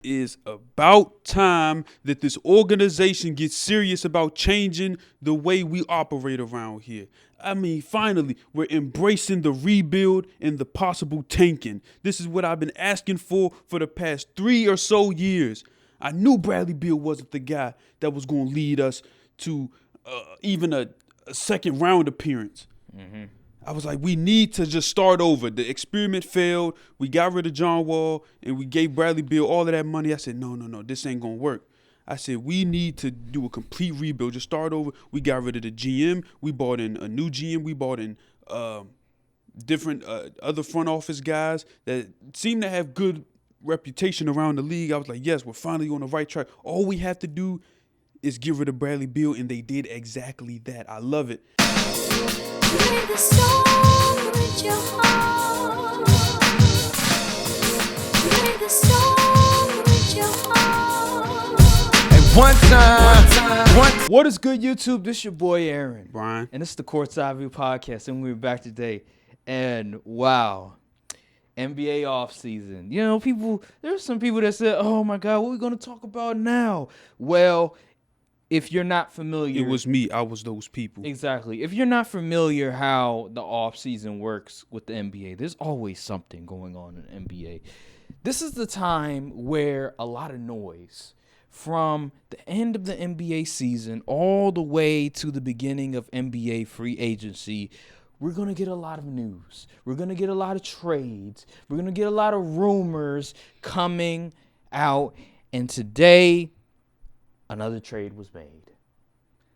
Is about time that this organization gets serious about changing the way we operate around here. I mean, finally, we're embracing the rebuild and the possible tanking. This is what I've been asking for the past 3 or so years. I knew Bradley Beal wasn't the guy that was going to lead us to even a second round appearance. Mm-hmm. I was like, we need to just start over. The experiment failed. We got rid of John Wall, and we gave Bradley Beal all of that money. I said, no, this ain't going to work. I said, we need to do a complete rebuild. Just start over. We got rid of the GM. We bought in a new GM. We bought in different other front office guys that seem to have good reputation around the league. I was like, yes, we're finally on the right track. All we have to do is get rid of Bradley Beal, and they did exactly that. I love it. Play the song with your heart. Play the song with your heart. And one time. What is good, YouTube? This your boy Aaron. Brian. And this is the Courtside View Podcast. And we're back today. And wow. NBA offseason. You know, there's some people that said, oh my God, what are we going to talk about now? Well, if you're not familiar. It was me. I was those people. Exactly. If you're not familiar how the offseason works with the NBA, there's always something going on in the NBA. This is the time where a lot of noise from the end of the NBA season all the way to the beginning of NBA free agency. We're going to get a lot of news. We're going to get a lot of trades. We're going to get a lot of rumors coming out. And today, another trade was made.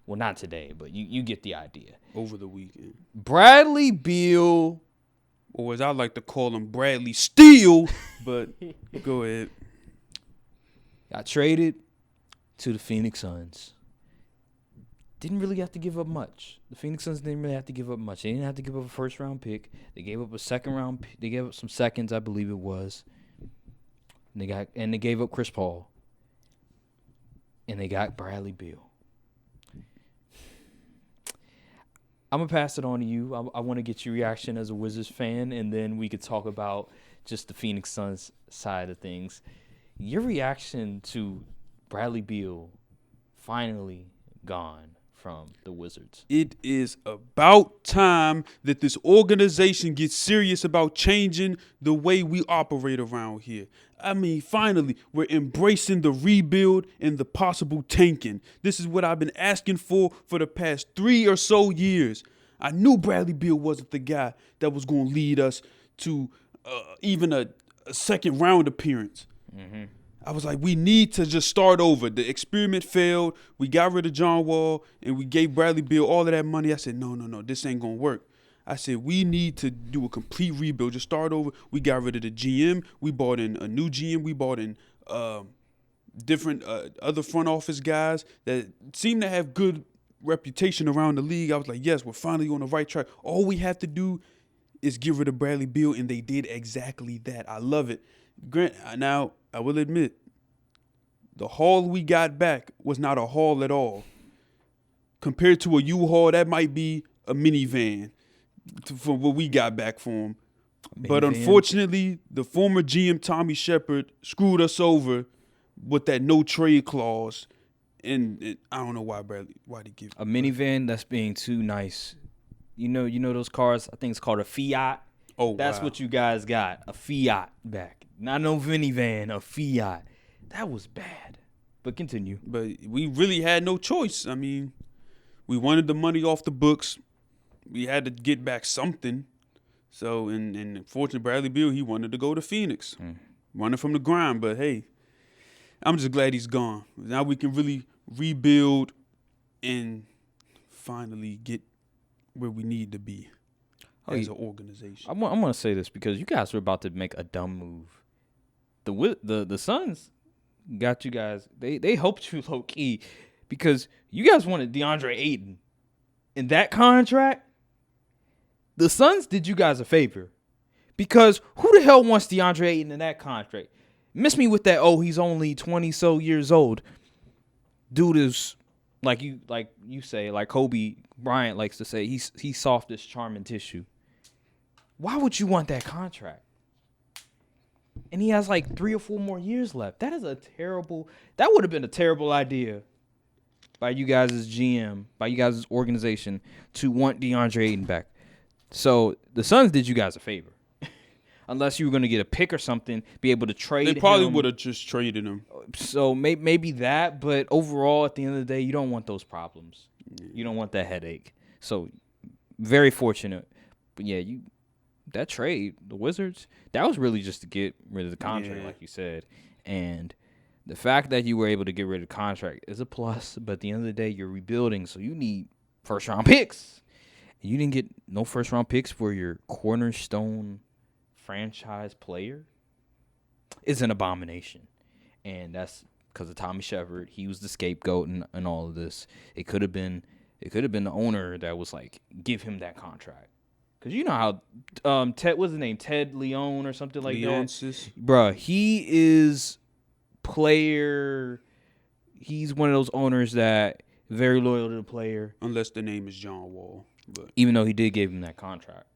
Well, not today, but you get the idea. Over the weekend. Bradley Beal. Or as I like to call him, Bradley Steele. But go ahead. Got traded to the Phoenix Suns. Didn't really have to give up much. The Phoenix Suns didn't really have to give up much. They didn't have to give up a first-round pick. They gave up a second-round pick. They gave up some seconds, I believe it was. And they gave up Chris Paul. And they got Bradley Beal. I'm going to pass it on to you. I want to get your reaction as a Wizards fan, and then we could talk about just the Phoenix Suns side of things. Your reaction to Bradley Beal finally gone from the Wizards. It is about time that this organization gets serious about changing the way we operate around here. I mean, finally, we're embracing the rebuild and the possible tanking. This is what I've been asking for the past 3 or so years. I knew Bradley Beal wasn't the guy that was going to lead us to even a second round appearance. Mm-hmm. I was like, we need to just start over. The experiment failed. We got rid of John Wall, and we gave Bradley Beal all of that money. I said, no, this ain't going to work. I said, we need to do a complete rebuild. Just start over. We got rid of the GM. We bought in a new GM. We bought in different other front office guys that seem to have good reputation around the league. I was like, yes, we're finally on the right track. All we have to do is get rid of Bradley Beal, and they did exactly that. I love it. Grant, now, I will admit, the haul we got back was not a haul at all. Compared to a U-Haul, that might be a minivan for what we got back for him. But unfortunately, the former GM, Tommy Shepard, screwed us over with that no trade clause. And I don't know why they give a minivan. That's being too nice. You know those cars. I think it's called a Fiat. Oh, that's wow. what you guys got, a Fiat back. Not no minivan, a Fiat. That was bad. But continue. But we really had no choice. I mean, we wanted the money off the books. We had to get back something. So, and unfortunately, Bradley Beal, he wanted to go to Phoenix, running from the grind. But hey, I'm just glad he's gone. Now we can really rebuild and finally get where we need to be as an organization. I'm going to say this because you guys were about to make a dumb move. The Suns got you guys. They helped you low key because you guys wanted DeAndre Ayton in that contract. The Suns did you guys a favor because who the hell wants DeAndre Ayton in that contract? Miss me with that. Oh, he's only 20 so years old. Dude is like you say, like Kobe Bryant likes to say, he's soft as charming tissue. Why would you want that contract? And he has like 3 or 4 more years left. That would have been a terrible idea by you guys as GM, by you guys as organization to want DeAndre Ayton back. So the Suns did you guys a favor. Unless you were going to get a pick or something, be able to trade him. They probably would have just traded him. So maybe that, but overall, at the end of the day, you don't want those problems. You don't want that headache. So very fortunate. But yeah, that trade, the Wizards, that was really just to get rid of the contract, like you said. And the fact that you were able to get rid of the contract is a plus, but at the end of the day, you're rebuilding, so you need first-round picks. And you didn't get no first-round picks for your cornerstone franchise player. It's an abomination. And that's because of Tommy Shepard. He was the scapegoat and all of this. It could have been the owner that was like, give him that contract. Because you know how Ted, what's his name? Ted Leon or something like that? Bruh, he is player. He's one of those owners that very loyal to the player. Unless the name is John Wall. But even though he did give him that contract.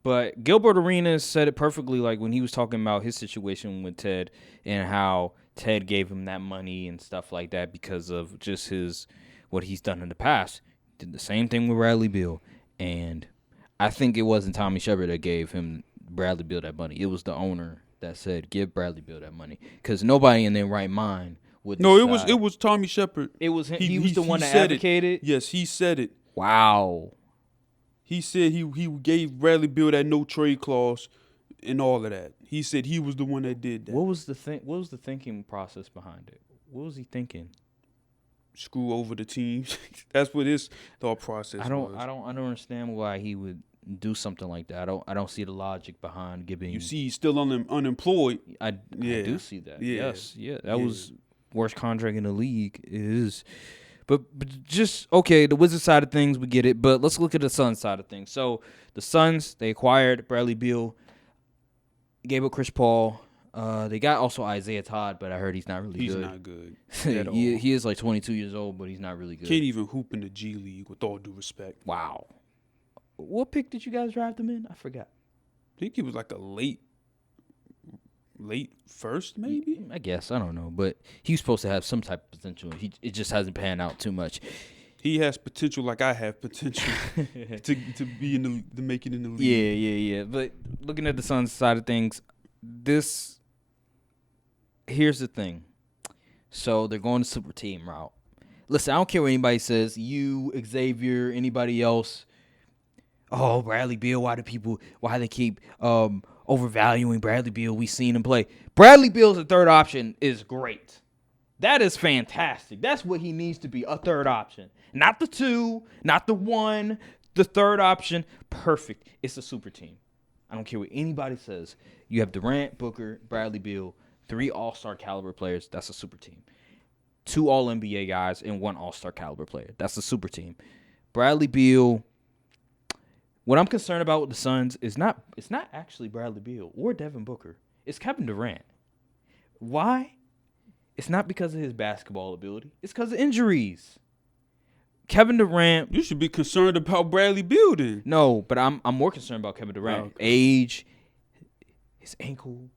But Gilbert Arenas said it perfectly, like when he was talking about his situation with Ted and how Ted gave him that money and stuff like that because of just what he's done in the past. Did the same thing with Bradley Beal. And I think it wasn't Tommy Shepard that gave him Bradley Beal that money. It was the owner that said, give Bradley Beal that money. Because nobody in their right mind would decide. No, it was Tommy Shepard. It was him. He was the one that advocated? Yes, he said it. Wow. He said he gave Bradley Beal that no trade clause and all of that. He said he was the one that did that. What was the thinking process behind it? What was he thinking? Screw over the teams. That's what his thought process was. I don't understand why he would do something like that. I don't see the logic behind giving. You see, he's still unemployed. I do see that. Yeah. Yes, yeah, that was worst contract in the league. It is. But just, okay, the Wizards side of things, we get it. But let's look at the Suns side of things. So the Suns, they acquired Bradley Beal, gave up Chris Paul. They got also Isaiah Todd, but I heard he's not really good. He's not good at all. He is like 22 years old, but he's not really good. Can't even hoop in the G League, with all due respect. Wow. What pick did you guys draft him in? I forgot. I think he was like a late first, maybe? I guess. I don't know. But he was supposed to have some type of potential. It just hasn't panned out too much. He has potential like I have potential to be in to make it in the league. Yeah. But looking at the Suns side of things, here's the thing. So they're going the super team route. Listen, I don't care what anybody says. You, Xavier, anybody else. Oh, Bradley Beal, why they keep overvaluing Bradley Beal? We've seen him play. Bradley Beal's a third option is great. That is fantastic. That's what he needs to be, a third option. Not the 2, not the 1, the third option. Perfect. It's a super team. I don't care what anybody says. You have Durant, Booker, Bradley Beal, 3 all-star caliber players. That's a super team. 2 all-NBA guys and 1 all-star caliber player. That's a super team. Bradley Beal. What I'm concerned about with the Suns is it's not actually Bradley Beal or Devin Booker. It's Kevin Durant. Why? It's not because of his basketball ability. It's because of injuries. Kevin Durant. You should be concerned about Bradley Beal then. No, but I'm more concerned about Kevin Durant. Okay. Age, his ankle,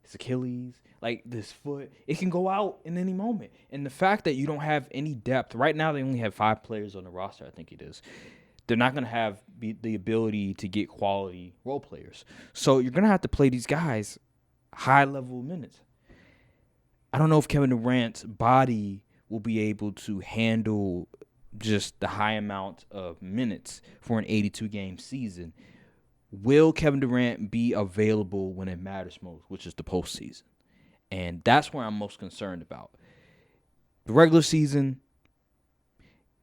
his Achilles, like this foot. It can go out in any moment. And the fact that you don't have any depth. Right now they only have 5 players on the roster, I think it is. They're not going to have the ability to get quality role players. So you're going to have to play these guys high-level minutes. I don't know if Kevin Durant's body will be able to handle just the high amount of minutes for an 82-game season. Will Kevin Durant be available when it matters most, which is the postseason? And that's where I'm most concerned about. The regular season,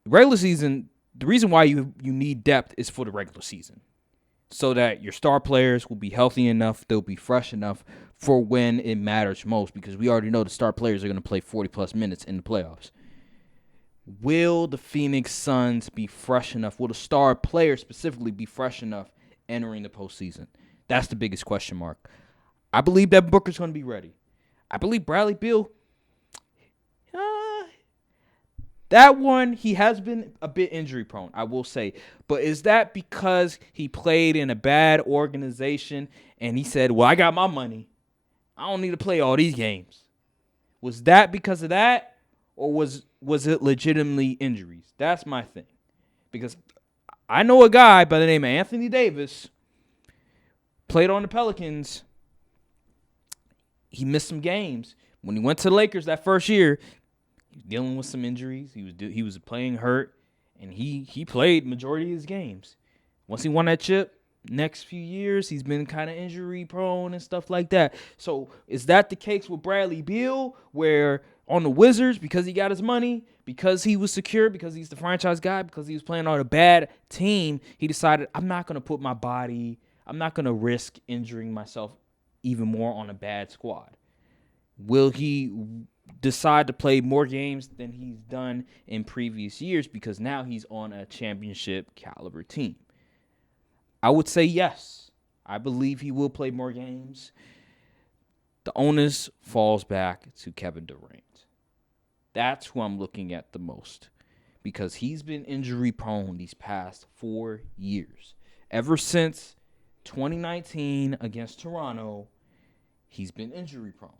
the reason why you need depth is for the regular season. So that your star players will be healthy enough, they'll be fresh enough for when it matters most. Because we already know the star players are going to play 40-plus minutes in the playoffs. Will the Phoenix Suns be fresh enough? Will the star players specifically be fresh enough entering the postseason? That's the biggest question mark. I believe that Booker's going to be ready. I believe Bradley Beal, That one, he has been a bit injury prone, I will say. But is that because he played in a bad organization and he said, well, I got my money. I don't need to play all these games. Was that because of that? Or was it legitimately injuries? That's my thing. Because I know a guy by the name of Anthony Davis, played on the Pelicans. He missed some games. When he went to the Lakers that first year, he was dealing with some injuries. He was playing hurt, and he played majority of his games. Once he won that chip, next few years, he's been kind of injury prone and stuff like that. So is that the case with Bradley Beal, where on the Wizards, because he got his money, because he was secure, because he's the franchise guy, because he was playing on a bad team, he decided, I'm not going to risk injuring myself even more on a bad squad. Will he decide to play more games than he's done in previous years because now he's on a championship caliber team? I would say yes. I believe he will play more games. The onus falls back to Kevin Durant. That's who I'm looking at the most because he's been injury prone these past 4 years. Ever since 2019 against Toronto, he's been injury prone.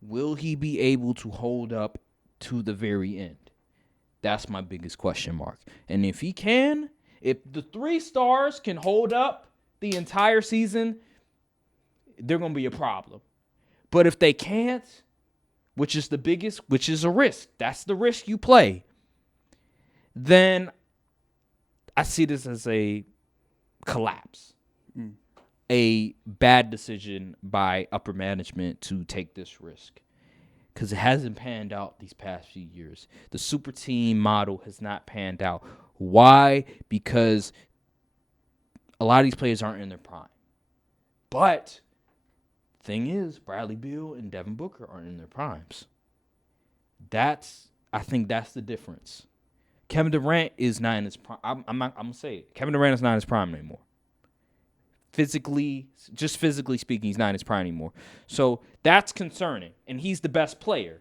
Will he be able to hold up to the very end? That's my biggest question mark. And if he can, if the 3 stars can hold up the entire season, they're going to be a problem. But if they can't, which is a risk, that's the risk you play, then I see this as a collapse. A bad decision by upper management to take this risk because it hasn't panned out these past few years. The super team model has not panned out. Why? Because a lot of these players aren't in their prime. But the thing is, Bradley Beal and Devin Booker aren't in their primes. I think that's the difference. Kevin Durant is not in his prime. I'm gonna say it. Kevin Durant is not in his prime anymore. Physically speaking, he's not in his prime anymore. So that's concerning. And he's the best player.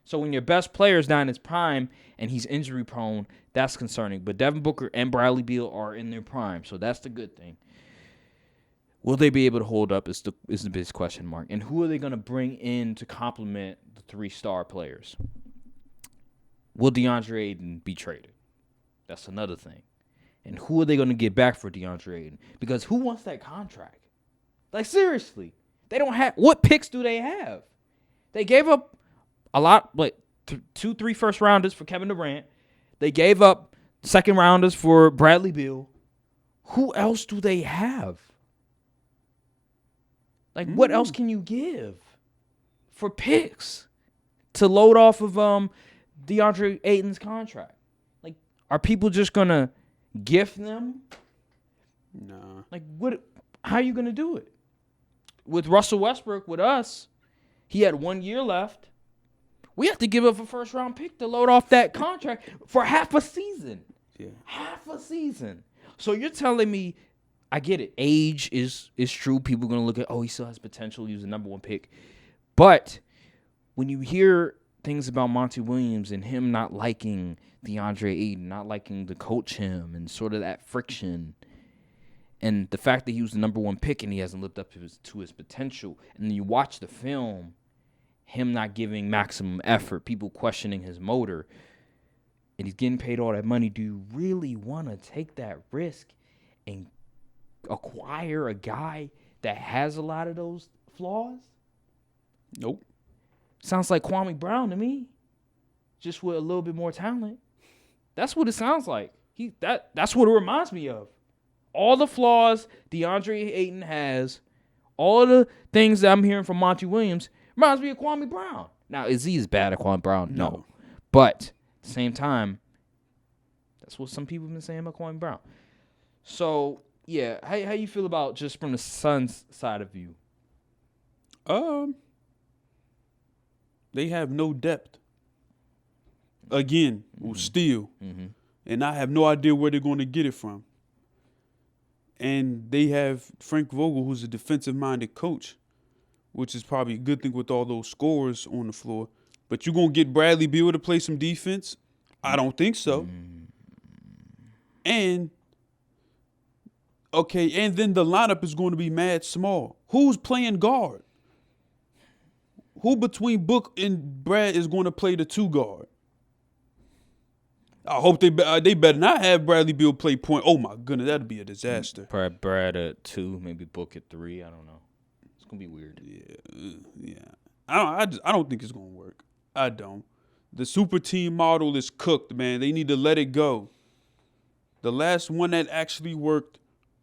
So when your best player is not in his prime and he's injury prone, that's concerning. But Devin Booker and Bradley Beal are in their prime. So that's the good thing. Will they be able to hold up is the biggest question mark. And who are they going to bring in to complement the 3-star players? Will DeAndre Ayton be traded? That's another thing. And who are they going to get back for DeAndre Ayton? Because who wants that contract? Like, seriously. They don't have... What picks do they have? They gave up a lot, like 2-3 first-rounders for Kevin Durant. They gave up second-rounders for Bradley Beal. Who else do they have? Like, what else can you give for picks to load off of DeAndre Ayton's contract? Like, are people just going to gift them? Nah. Like, what? How are you going to do it? With Russell Westbrook, with us, he had 1 year left. We have to give up a first-round pick to load off that contract for half a season. Yeah. Half a season. So you're telling me, I get it. Age is true. People are going to look at, he still has potential. He was the number 1 pick. But when you hear things about Monty Williams and him not liking DeAndre Ayton, not liking to coach him and sort of that friction, and the fact that he was the number 1 pick and he hasn't lived up to his potential, and then you watch the film, him not giving maximum effort, people questioning his motor, and he's getting paid all that money, do you really want to take that risk and acquire a guy that has a lot of those flaws? Nope. Sounds like Kwame Brown to me, just with a little bit more talent. That's what it sounds like. That's what it reminds me of. All the flaws DeAndre Ayton has, all the things that I'm hearing from Monty Williams, reminds me of Kwame Brown. Now, is he as bad as Kwame Brown? No. But at the same time, that's what some people have been saying about Kwame Brown. So, yeah, how you feel about just from the Suns' side of view? They have no depth. Again, still. Mm-hmm. And I have no idea where they're going to get it from. And they have Frank Vogel, who's a defensive-minded coach, which is probably a good thing with all those scorers on the floor. But you gonna get Bradley Beal to play some defense? I don't think so. And then the lineup is going to be mad small. Who's playing guard? Who between Book and Brad is going to play the 2 guard? I hope they better not have Bradley Beal play point. Oh my goodness, that'd be a disaster. Brad at 2, maybe Book at 3. I don't know. It's gonna be weird. Yeah. I don't think it's gonna work. I don't. The super team model is cooked, man. They need to let it go. The last one that actually worked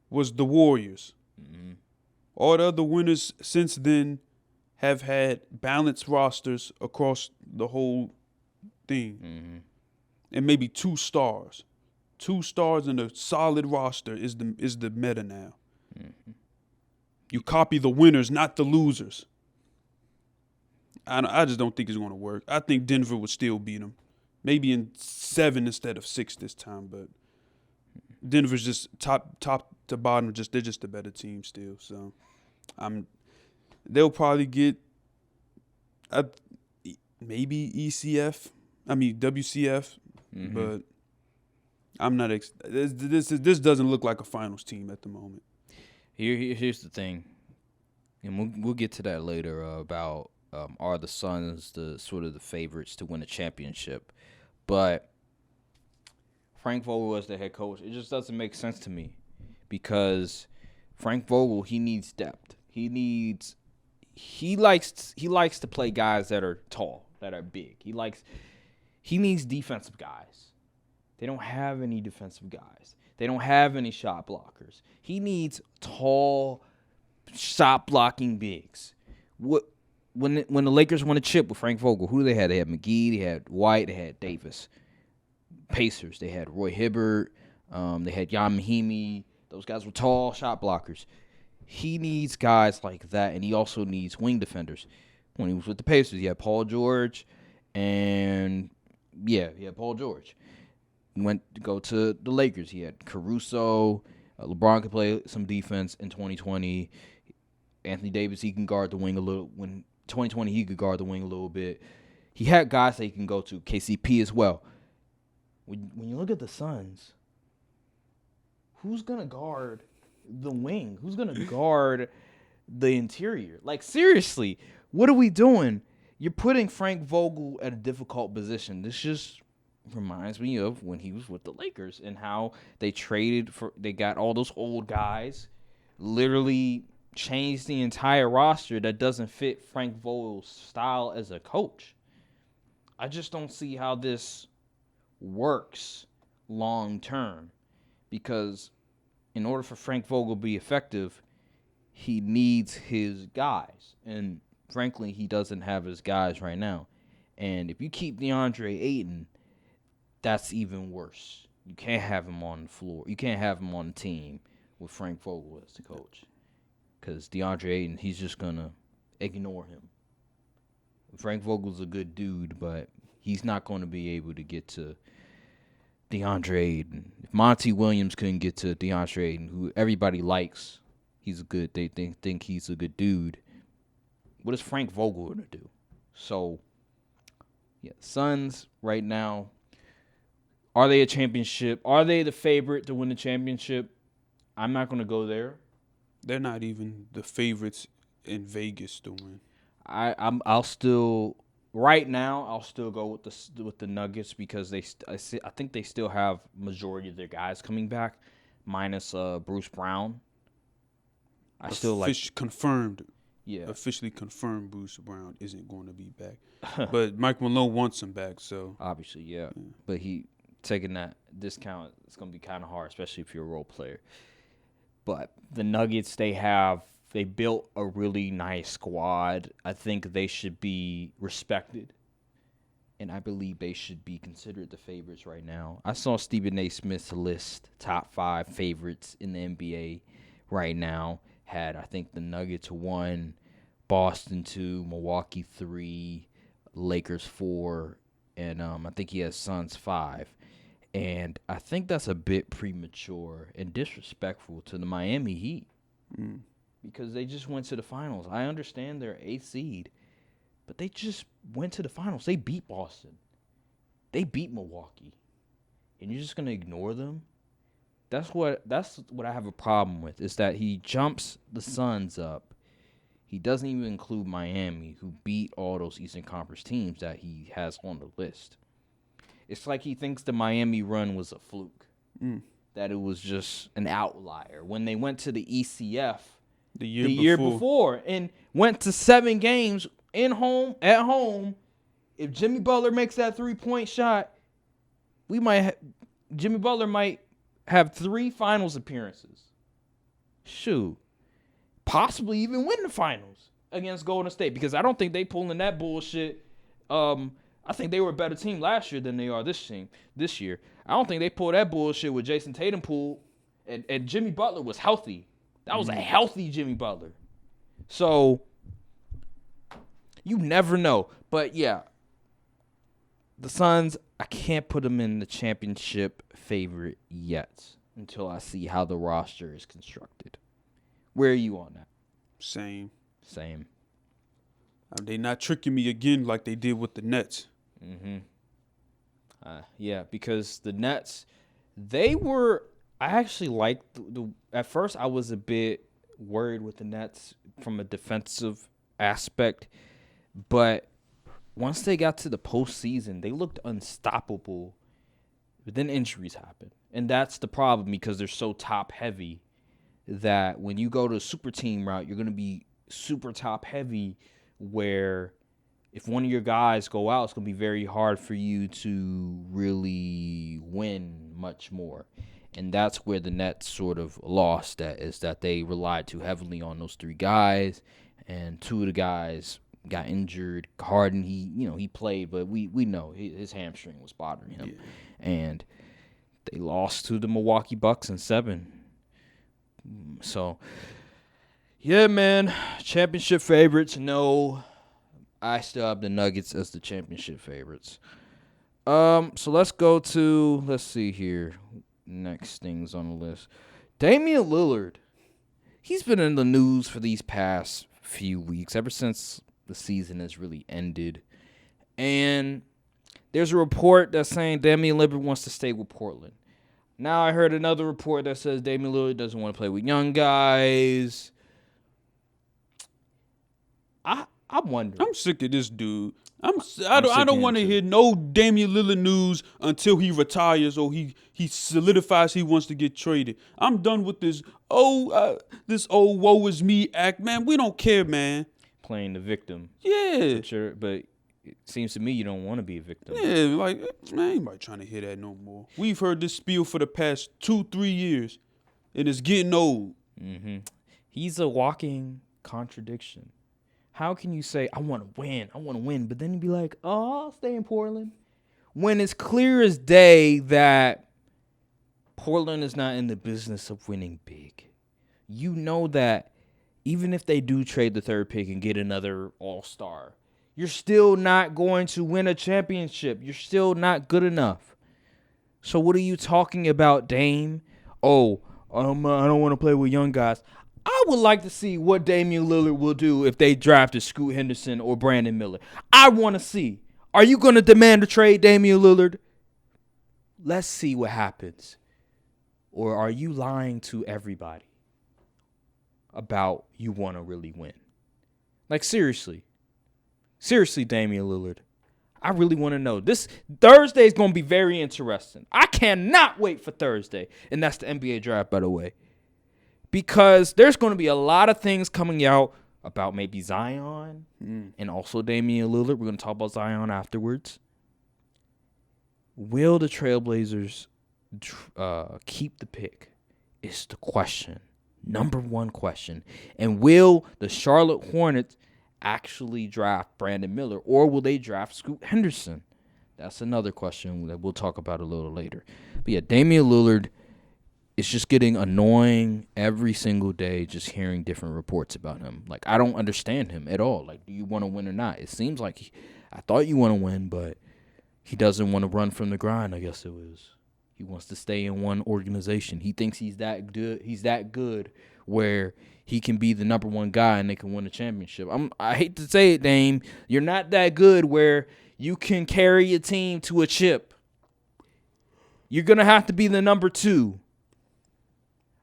was the Warriors. Mm-hmm. All the other winners since then have had balanced rosters across the whole thing. Mm-hmm. And maybe 2 stars. 2 stars in a solid roster is the meta now. Mm-hmm. You copy the winners, not the losers. I just don't think it's going to work. I think Denver would still beat them. Maybe in 7 instead of 6 this time, but Denver's just top to bottom. They're just a better team still. So they'll probably get maybe WCF, but I'm not. This doesn't look like a finals team at the moment. Here's the thing, and we'll get to that later about are the Suns the sort of the favorites to win a championship, but Frank Vogel as the head coach, it just doesn't make sense to me because Frank Vogel, he needs depth. He likes to play guys that are tall, that are big. He needs defensive guys. They don't have any defensive guys. They don't have any shot blockers. He needs tall, shot blocking bigs. When the Lakers won a chip with Frank Vogel, who do they have? They had McGee, they had White, they had Davis. Pacers, they had Roy Hibbert, they had Jan Mahimi. Those guys were tall shot blockers. He needs guys like that, and he also needs wing defenders. When he was with the Pacers, he had Paul George, and he had Paul George. Went to go to the Lakers. He had Caruso. LeBron could play some defense in 2020. Anthony Davis, he can guard the wing a little. When 2020, he could guard the wing a little bit. He had guys that he can go to. KCP as well. When you look at the Suns, who's going to guard the wing? Who's going to guard the interior? Like, seriously, what are we doing? You're putting Frank Vogel at a difficult position. This just reminds me of when he was with the Lakers and how they got all those old guys, literally changed the entire roster that doesn't fit Frank Vogel's style as a coach. I just don't see how this works long term, because in order for Frank Vogel to be effective, he needs his guys, and frankly, he doesn't have his guys right now. And if you keep DeAndre Ayton, that's even worse. You can't have him on the floor. You can't have him on the team with Frank Vogel as the coach, because DeAndre Ayton, he's just gonna ignore him. Frank Vogel's a good dude, but he's not going to be able to get to DeAndre Ayton. If Monty Williams couldn't get to DeAndre Ayton, who everybody likes, they think he's a good dude, what is Frank Vogel going to do? So, yeah, Suns right now, are they a championship? Are they the favorite to win the championship? I'm not going to go there. They're not even the favorites in Vegas to win. I'll still go with the Nuggets, because I think they still have majority of their guys coming back, minus Bruce Brown. Confirmed. Yeah. Officially confirmed Bruce Brown isn't going to be back. But Mike Malone wants him back, so. Obviously, yeah. But he taking that discount, it's going to be kind of hard, especially if you're a role player. But the Nuggets, they built a really nice squad. I think they should be respected, and I believe they should be considered the favorites right now. I saw Stephen A. Smith's list, top 5 favorites in the NBA right now. Had, I think, the Nuggets 1, Boston 2, Milwaukee 3, Lakers 4, and I think he has Suns 5. And I think that's a bit premature and disrespectful to the Miami Heat. Because they just went to the finals. I understand they're 8th seed, but they just went to the finals. They beat Boston. They beat Milwaukee. And you're just going to ignore them? That's what I have a problem with, is that he jumps the Suns up. He doesn't even include Miami, who beat all those Eastern Conference teams that he has on the list. It's like he thinks the Miami run was a fluke, that it was just an outlier. When they went to the ECF the year before and went to 7 games at home, if Jimmy Butler makes that 3-point shot, Jimmy Butler might have 3 finals appearances. Shoot. Possibly even win the finals against Golden State, because I don't think they pulling that bullshit. I think they were a better team last year than they are this year. I don't think they pulled that bullshit with Jason Tatum and Jimmy Butler was healthy. That was a healthy Jimmy Butler. So you never know. But yeah, the Suns, I can't put them in the championship favorite yet until I see how the roster is constructed. Where are you on that? Same. They not tricking me again like they did with the Nets. Yeah, because the Nets, I actually liked at first I was a bit worried with the Nets from a defensive aspect, but once they got to the postseason, they looked unstoppable. But then injuries happened, and that's the problem, because they're so top heavy that when you go to a super team route, you're going to be super top heavy, where if one of your guys go out, it's going to be very hard for you to really win much more. And that's where the Nets sort of lost at, is that they relied too heavily on those 3 guys, and 2 of the guys got injured. Harden, he played, but we know his hamstring was bothering him. Yeah. And they lost to the Milwaukee Bucks in 7. So, yeah, man, championship favorites. No, I still have the Nuggets as the championship favorites. So let's see here. Next things on the list. Damian Lillard. He's been in the news for these past few weeks, ever since the season has really ended. And there's a report that's saying Damian Lillard wants to stay with Portland. Now I heard another report that says Damian Lillard doesn't want to play with young guys. I'm wondering. I'm sick of this dude. I don't want to hear no Damian Lillard news until he retires or he solidifies he wants to get traded. I'm done with this woe is me act, man. We don't care, man. Playing the victim. Yeah. But it seems to me you don't want to be a victim. Yeah, like, man, ain't nobody trying to hear that no more. We've heard this spiel for the past 2-3 years, and it's getting old. Mm-hmm. He's a walking contradiction. How can you say, I want to win, but then you be like, oh, I'll stay in Portland? When it's clear as day that Portland is not in the business of winning big. You know that even if they do trade the 3rd pick and get another all-star, you're still not going to win a championship. You're still not good enough. So what are you talking about, Dame? Oh, I don't want to play with young guys. I would like to see what Damian Lillard will do if they drafted Scoot Henderson or Brandon Miller. I want to see. Are you going to demand a trade, Damian Lillard? Let's see what happens. Or are you lying to everybody about you want to really win? Like, seriously. Seriously, Damian Lillard. I really want to know. This Thursday is going to be very interesting. I cannot wait for Thursday. And that's the NBA draft, by the way. Because there's going to be a lot of things coming out about maybe Zion and also Damian Lillard. We're going to talk about Zion afterwards. Will the Trailblazers keep the pick? Is the question. Number one question. And will the Charlotte Hornets actually draft Brandon Miller, or will they draft Scoot Henderson? That's another question that we'll talk about a little later. But yeah, Damian Lillard, it's just getting annoying every single day just hearing different reports about him. Like, I don't understand him at all. Like, do you want to win or not? It seems like I thought you want to win, but he doesn't want to run from the grind, I guess it was. He wants to stay in one organization. He thinks he's that good. He's that good where he can be the number one guy and they can win a championship. I hate to say it, Dame. You're not that good where you can carry a team to a chip. You're going to have to be the number 2.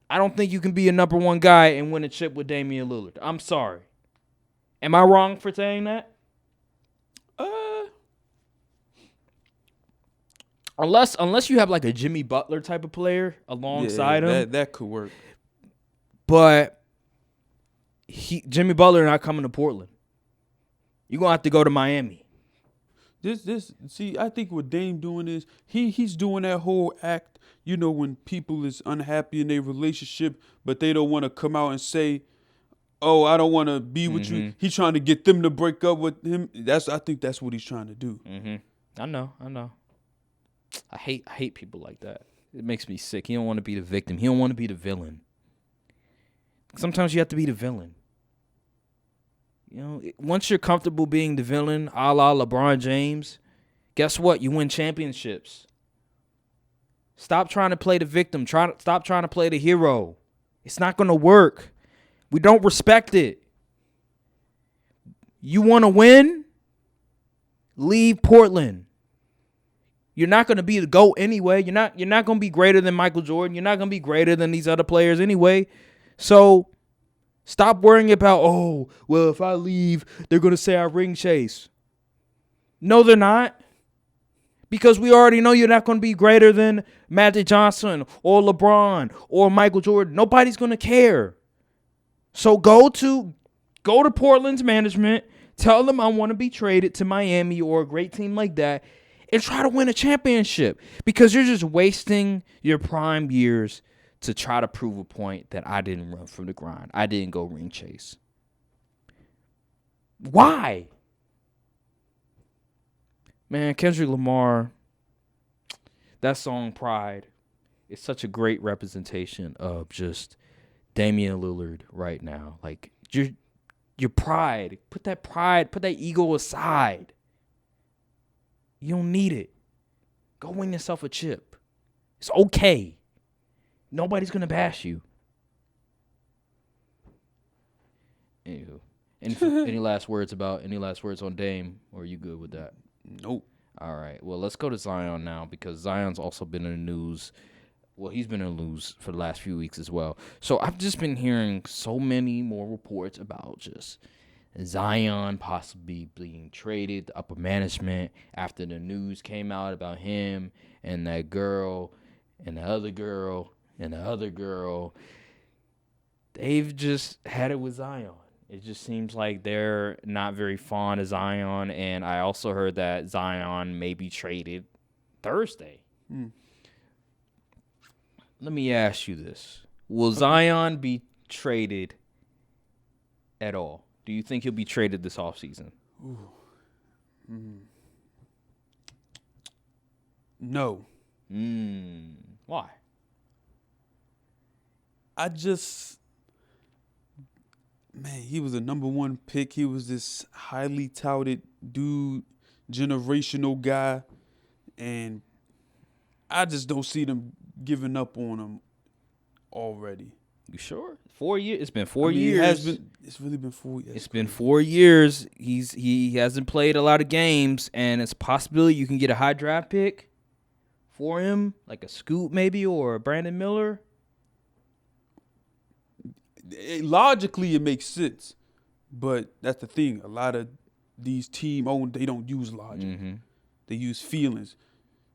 I don't think you can be a number 1 guy and win a chip with Damian Lillard. I'm sorry. Am I wrong for saying that? Unless you have like a Jimmy Butler type of player alongside him. That could work. But Jimmy Butler not coming to Portland. You're going to have to go to Miami. See, I think what Dame doing is he's doing that whole act, you know, when people is unhappy in their relationship, but they don't want to come out and say, oh, I don't want to be with you. He's trying to get them to break up with him. I think that's what he's trying to do. I know. I hate people like that. It makes me sick. He don't want to be the victim. He don't want to be the villain. Sometimes you have to be the villain. You know, once you're comfortable being the villain, a la LeBron James, guess what? You win championships. Stop trying to play the victim. Stop trying to play the hero. It's not going to work. We don't respect it. You want to win? Leave Portland. You're not going to be the GOAT anyway. You're not going to be greater than Michael Jordan. You're not going to be greater than these other players anyway. So stop worrying about, oh, well, if I leave, they're going to say I ring chase. No, they're not. Because we already know you're not going to be greater than Magic Johnson or LeBron or Michael Jordan. Nobody's going to care. So go to Portland's management, tell them I want to be traded to Miami or a great team like that, and try to win a championship, because you're just wasting your prime years to try to prove a point that I didn't run from the grind. I didn't go ring chase. Why? Man, Kendrick Lamar, that song Pride is such a great representation of just Damian Lillard right now. Like, your pride, put that ego aside. You don't need it. Go win yourself a chip. It's okay. Nobody's gonna bash you. Anywho, any last words on Dame, or are you good with that? Nope. All right. Well, let's go to Zion now, because Zion's also been in the news. Well, he's been in the news for the last few weeks as well. So I've just been hearing so many more reports about just Zion possibly being traded to upper management after the news came out about him and that girl and the other girl and the other girl. They've just had it with Zion. It just seems like they're not very fond of Zion, and I also heard that Zion may be traded Thursday. Let me ask you this. Will Zion be traded at all? Do you think he'll be traded this offseason? No. Why? He was a number 1 pick. He was this highly touted dude, generational guy, and I just don't see them giving up on him already. You sure? 4 years. It's been 4 years. It's really been 4 years. It's been 4 years. He hasn't played a lot of games, and it's a possibility you can get a high draft pick for him, like a Scoot maybe or a Brandon Miller. Logically, it makes sense, but that's the thing. A lot of these team they don't use logic. They use feelings.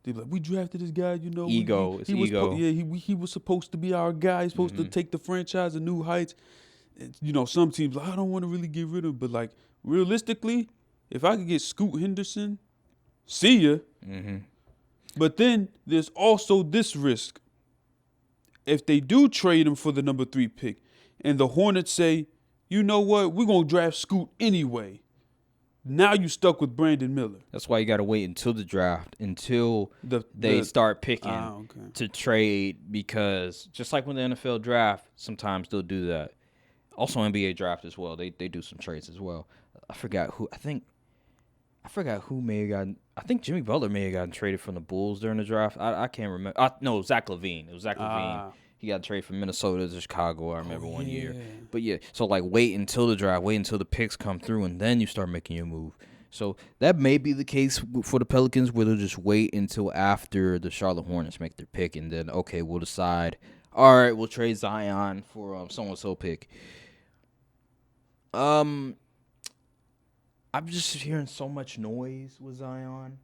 They're like, we drafted this guy, you know. Ego. It's ego. He was supposed to be our guy. He's supposed to take the franchise to new heights. You know, some teams like, I don't want to really get rid of him, but like realistically, if I could get Scoot Henderson, see ya. But then there's also this risk. If they do trade him for the number 3 pick, and the Hornets say, you know what, we're going to draft Scoot anyway. Now you stuck with Brandon Miller. That's why you got to wait until the draft, until they start picking to trade, because just like when the NFL draft, sometimes they'll do that. Also NBA draft as well. They do some trades as well. I forgot who may have gotten. I think Jimmy Butler may have gotten traded from the Bulls during the draft. I can't remember. No, Zach LaVine. It was Zach LaVine. He got traded from Minnesota to Chicago, I remember one year. But yeah, so like wait until the draft, wait until the picks come through, and then you start making your move. So that may be the case for the Pelicans, where they'll just wait until after the Charlotte Hornets make their pick, and then, okay, we'll decide, all right, we'll trade Zion for so-and-so pick. I'm just hearing so much noise with Zion.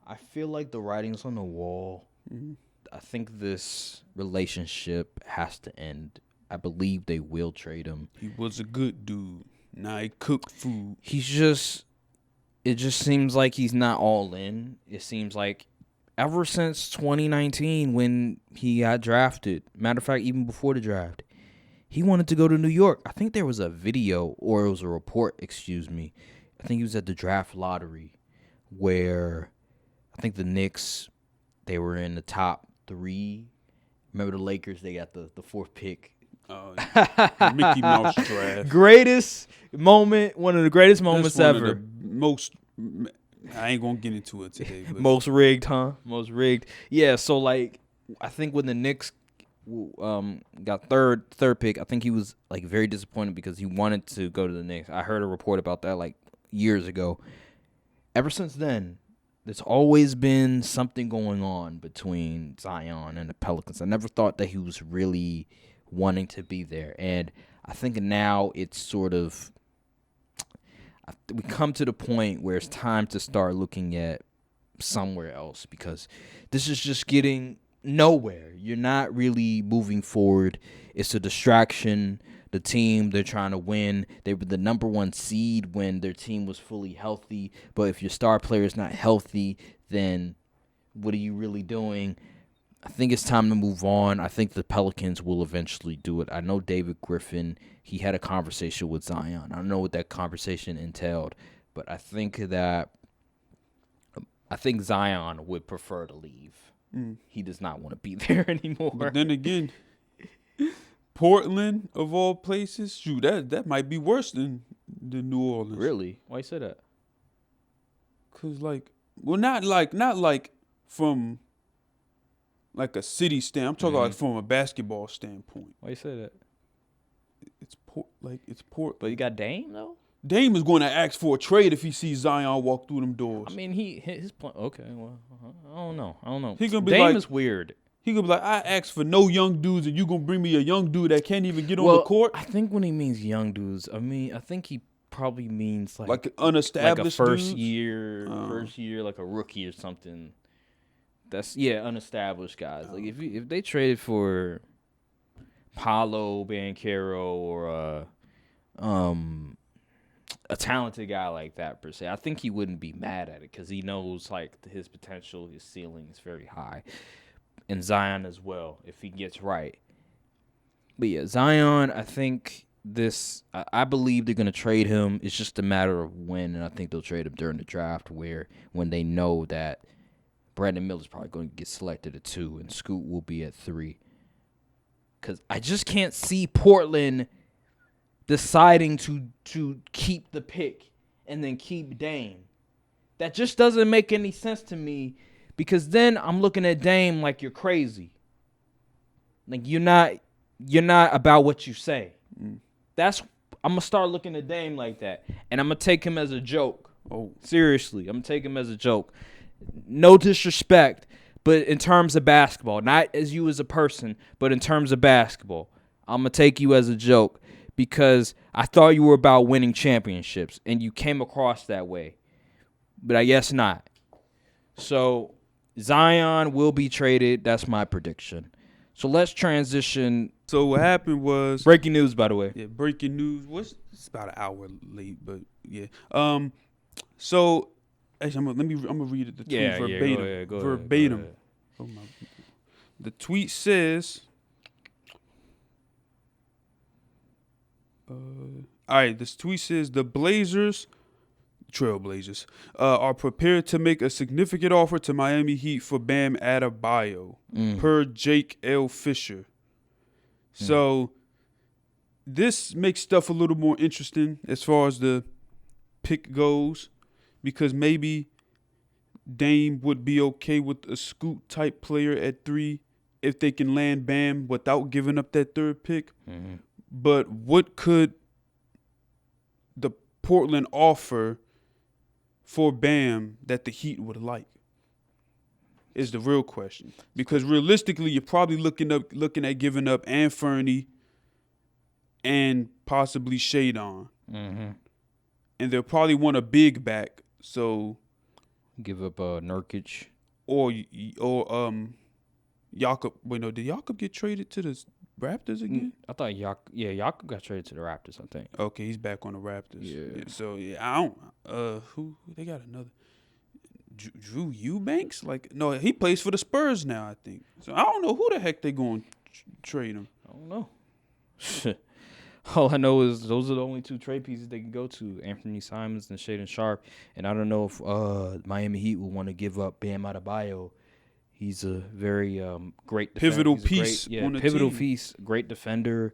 I feel like the writing's on the wall. Mm-hmm. I think this relationship has to end. I believe they will trade him. He was a good dude. Now he cooked food. It just seems like he's not all in. It seems like ever since 2019 when he got drafted, matter of fact, even before the draft, he wanted to go to New York. I think there was a video, or it was a report, excuse me. I think he was at the draft lottery where I think the Knicks, they were in the top 3. Remember the Lakers, they got the 4th pick. Mickey Mouse draft. Greatest moment, one of the greatest moments ever. I ain't gonna get into it today. But. Most rigged, huh? Most rigged. Yeah, so like I think when the Knicks got third pick, I think he was like very disappointed because he wanted to go to the Knicks. I heard a report about that like years ago. Ever since then, there's always been something going on between Zion and the Pelicans. I never thought that he was really wanting to be there. And I think now it's sort of, we come to the point where it's time to start looking at somewhere else, because this is just getting nowhere. You're not really moving forward. It's a distraction. The team, they're trying to win. They were the number 1 seed when their team was fully healthy. But if your star player is not healthy, then what are you really doing? I think it's time to move on. I think the Pelicans will eventually do it. I know David Griffin, he had a conversation with Zion. I don't know what that conversation entailed, but I think Zion would prefer to leave. He does not want to be there anymore. But then again, Portland, of all places, shoot, that might be worse than New Orleans. Really? Why you say that? Cause not like from like a city stand. I'm talking like from a basketball standpoint. Why you say that? It's Port. But you got Dame though. Dame is going to ask for a trade if he sees Zion walk through them doors. I mean, his point. Okay, well, I don't know. He gonna be Dame like, is weird. He gonna be like, I asked for no young dudes, and you gonna bring me a young dude that can't even get on the court. I think when he means young dudes, I think he probably means like unestablished, like a first year, like a rookie or something. That's unestablished guys. Like if they traded for Paolo Banchero or a talented guy like that per se, I think he wouldn't be mad at it because he knows like his potential, his ceiling is very high. And Zion as well, if he gets right. But yeah, Zion, I think I believe they're going to trade him. It's just a matter of when, and I think they'll trade him during the draft when they know that Brandon Miller's probably going to get selected at 2 and Scoot will be at 3. Because I just can't see Portland deciding to keep the pick and then keep Dame. That just doesn't make any sense to me. Because then I'm looking at Dame like you're crazy. Like you're not about what you say. I'm gonna start looking at Dame like that, and I'm gonna take him as a joke. Oh, seriously, I'm gonna take him as a joke. No disrespect, but in terms of basketball, not as you as a person, but in terms of basketball, I'm gonna take you as a joke because I thought you were about winning championships, and you came across that way, but I guess not. So Zion will be traded. That's my prediction. So let's transition. So what happened was breaking news, by the way. Yeah, breaking news. It's about an hour late, but yeah. So actually, I'm gonna read it the tweet verbatim. Go verbatim. ahead. Oh my. The tweet says. All right. This tweet says the Trailblazers are prepared to make a significant offer to Miami Heat for Bam Adebayo, per Jake L. Fisher. So this makes stuff a little more interesting as far as the pick goes, because maybe Dame would be okay with a scoot type player at 3 if they can land Bam without giving up that 3rd pick. Mm-hmm. But what could the Portland offer for Bam that the Heat would like? Is the real question. Because realistically, you're probably looking at giving up Anthony and possibly Shadon. Mm-hmm. And they'll probably want a big back. So give up Nurkic or Jakob. Wait, no, did Jakob get traded to the Raptors again? I thought Jakob got traded to the Raptors, I think. Okay, he's back on the Raptors. Yeah. So I don't. Who they got another? Drew Eubanks? Like, no, he plays for the Spurs now, I think. So I don't know who the heck they going to trade him. I don't know. All I know is those are the only 2 trade pieces they can go to, Anthony Simons and Shaedon Sharpe. And I don't know if Miami Heat will want to give up Bam Adebayo. He's a very great defender. Pivotal piece on the pivotal team. piece, great defender.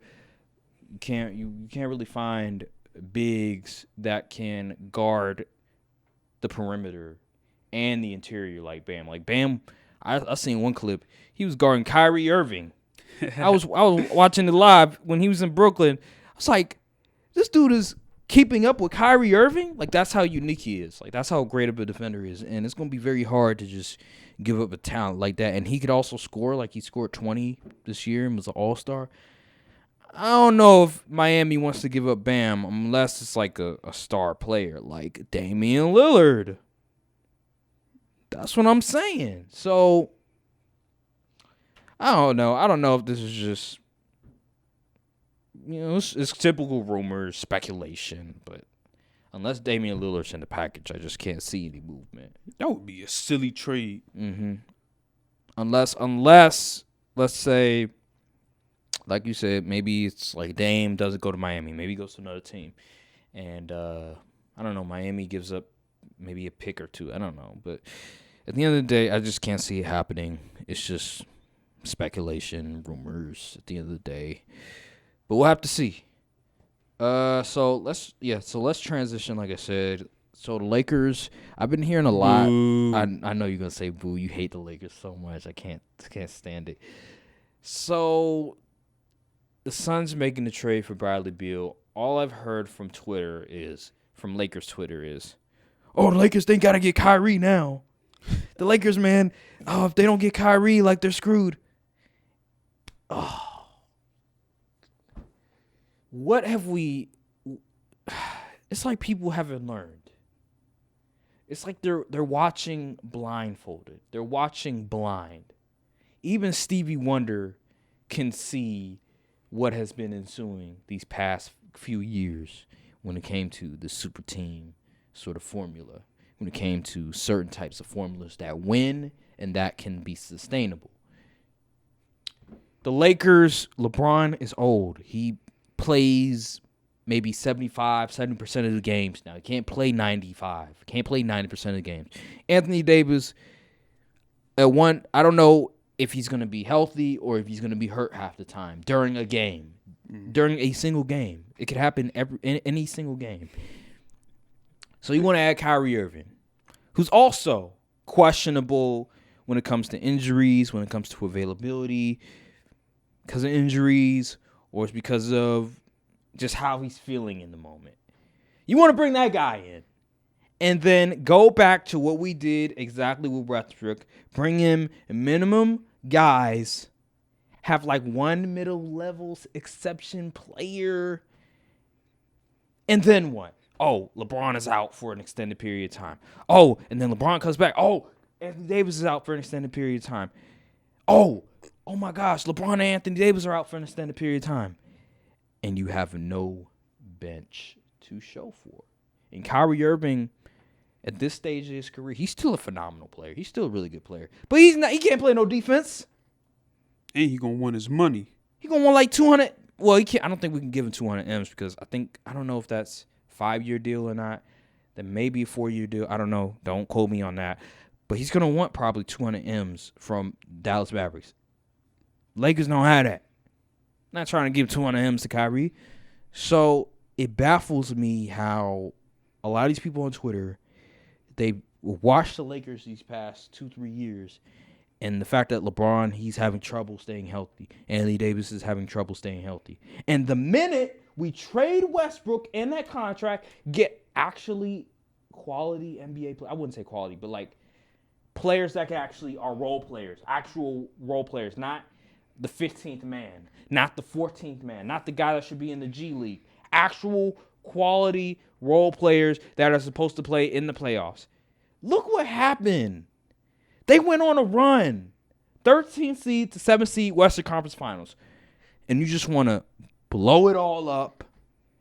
You can't really find bigs that can guard the perimeter and the interior like Bam. Like Bam, I seen one clip. He was guarding Kyrie Irving. I was watching it live when he was in Brooklyn. I was like, this dude is keeping up with Kyrie Irving. Like, that's how unique he is. Like, that's how great of a defender he is. And it's going to be very hard to just give up a talent like that. And he could also score. Like, he scored 20 this year and was an all-star. I don't know if Miami wants to give up Bam unless it's like a star player like Damian Lillard. That's what I'm saying. So, I don't know. I don't know if this is just, it's typical rumors, speculation. But unless Damian Lillard's in the package, I just can't see any movement. That would be a silly trade. Mm-hmm. Unless, let's say, like you said, maybe it's like Dame doesn't go to Miami. Maybe he goes to another team. And, I don't know, Miami gives up maybe a pick or 2. I don't know. But at the end of the day, I just can't see it happening. It's just speculation, rumors at the end of the day. But we'll have to see. So let's transition, like I said. So the Lakers, I've been hearing a lot. Boo. I know you're gonna say boo. You hate the Lakers so much. I can't stand it. So the Suns making the trade for Bradley Beal. All I've heard from Lakers Twitter is, oh, the Lakers, they gotta get Kyrie now. The Lakers, man, if they don't get Kyrie, like, they're screwed. Oh. What have we... It's like people haven't learned. It's like they're watching blindfolded. They're watching blind. Even Stevie Wonder can see what has been ensuing these past few years when it came to the super team sort of formula, when it came to certain types of formulas that win and that can be sustainable. The Lakers, LeBron is old. He plays maybe 70% of the games now. He can't play 95. Can't play 90% of the games. Anthony Davis, I don't know if he's going to be healthy or if he's going to be hurt half the time during a game, during a single game. It could happen in any single game. So you want to add Kyrie Irving, who's also questionable when it comes to injuries, when it comes to availability, because of injuries, or it's because of just how he's feeling in the moment. You want to bring that guy in and then go back to what we did exactly with Westbrook. Bring him minimum guys, have like one middle-level exception player, and then what? Oh, LeBron is out for an extended period of time. Oh, and then LeBron comes back. Oh, Anthony Davis is out for an extended period of time. Oh my gosh, LeBron and Anthony Davis are out for an extended period of time. And you have no bench to show for. And Kyrie Irving, at this stage of his career, he's still a phenomenal player. He's still a really good player. But he can't play no defense. And he going to want his money. He going to want like 200. Well, he can't. I don't think we can give him 200 M's because I don't know if that's a 5-year deal or not. That may be a 4-year deal. I don't know. Don't quote me on that. But he's going to want probably 200 M's from Dallas Mavericks. Lakers don't have that. Not trying to give 200 M's to Kyrie. So it baffles me how a lot of these people on Twitter, they watch the Lakers these past 2-3 years, and the fact that LeBron, he's having trouble staying healthy. Anthony Davis is having trouble staying healthy. And the minute we trade Westbrook in that contract, get actually quality NBA players. I wouldn't say quality, but like players that can actually are role players, actual role players, not the 15th man, not the 14th man, not the guy that should be in the G League. Actual quality role players that are supposed to play in the playoffs. Look what happened. They went on a run. 13th seed to 7th seed Western Conference Finals. And you just want to blow it all up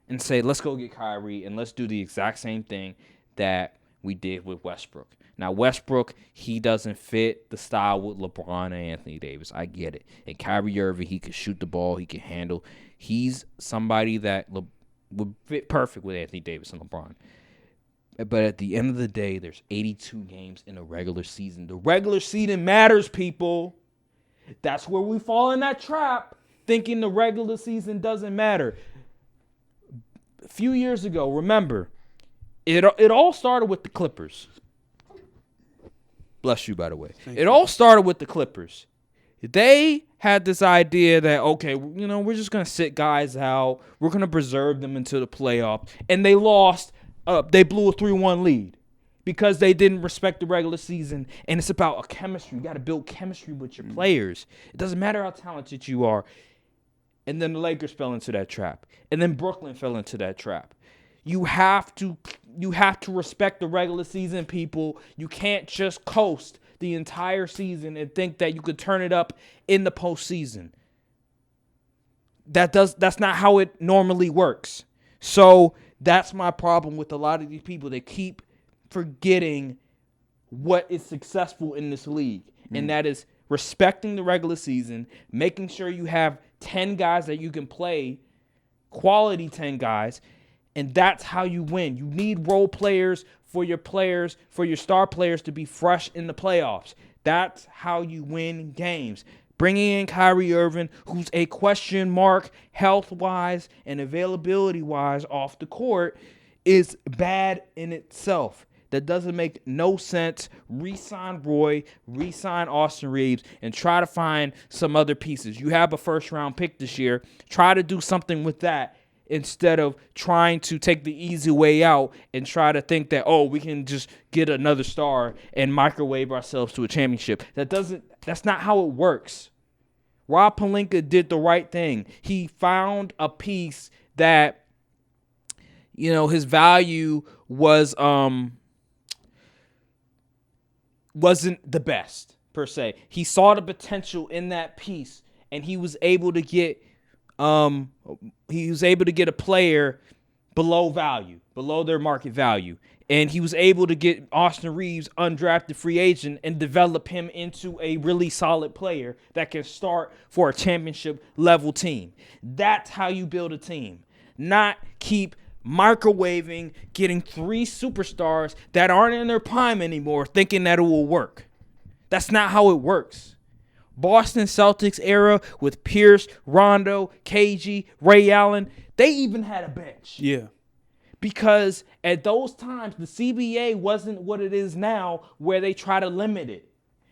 and say, let's go get Kyrie and let's do the exact same thing that we did with Westbrook. Now, Westbrook, he doesn't fit the style with LeBron and Anthony Davis. I get it. And Kyrie Irving, he can shoot the ball. He can handle. He's somebody that would fit perfect with Anthony Davis and LeBron. But at the end of the day, there's 82 games in a regular season. The regular season matters, people. That's where we fall in that trap, thinking the regular season doesn't matter. A few years ago, remember, it all started with the Clippers. Bless you, by the way. It all started with the Clippers. They had this idea that, okay, we're just going to sit guys out. We're going to preserve them until the playoffs. And they lost. They blew a 3-1 lead because they didn't respect the regular season. And it's about a chemistry. You got to build chemistry with your players. It doesn't matter how talented you are. And then the Lakers fell into that trap. And then Brooklyn fell into that trap. You have to respect the regular season, people. You can't just coast the entire season and think that you could turn it up in the postseason. That's not how it normally works. So that's my problem with a lot of these people. They keep forgetting what is successful in this league, and that is respecting the regular season, making sure you have 10 guys that you can play, quality 10 guys, and that's how you win. You need role players, for your star players to be fresh in the playoffs. That's how you win games. Bringing in Kyrie Irving, who's a question mark health-wise and availability-wise off the court, is bad in itself. That doesn't make no sense. Re-sign Roy, re-sign Austin Reeves, and try to find some other pieces. You have a first-round pick this year. Try to do something with that instead of trying to take the easy way out and try to think that, we can just get another star and microwave ourselves to a championship. That's not how it works. Rob Pelinka did the right thing. He found a piece that, his value was wasn't the best per se. He saw the potential in that piece, and he was able to get a player below their market value. And he was able to get Austin Reeves, undrafted free agent, and develop him into a really solid player that can start for a championship level team. That's how you build a team. Not keep microwaving, getting 3 superstars that aren't in their prime anymore, thinking that it will work. That's not how it works. Boston Celtics era with Pierce, Rondo, KG, Ray Allen, they even had a bench. Yeah. Because at those times, the CBA wasn't what it is now, where they try to limit it,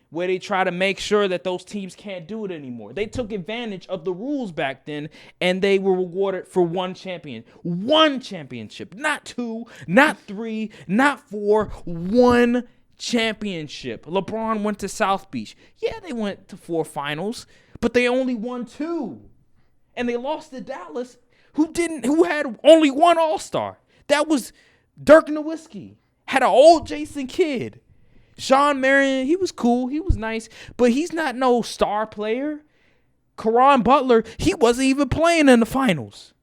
where they try to make sure that those teams can't do it anymore. They took advantage of the rules back then, and they were rewarded for one championship, not 2, not 3, not 4, one championship. LeBron went to South Beach. Yeah, they went to 4 finals, but they only won 2. And they lost to Dallas, who had only 1 All-Star. That was Dirk Nowitzki. Had an old Jason Kidd. Sean Marion, he was cool. He was nice, but he's not no star player. Caron Butler, he wasn't even playing in the finals.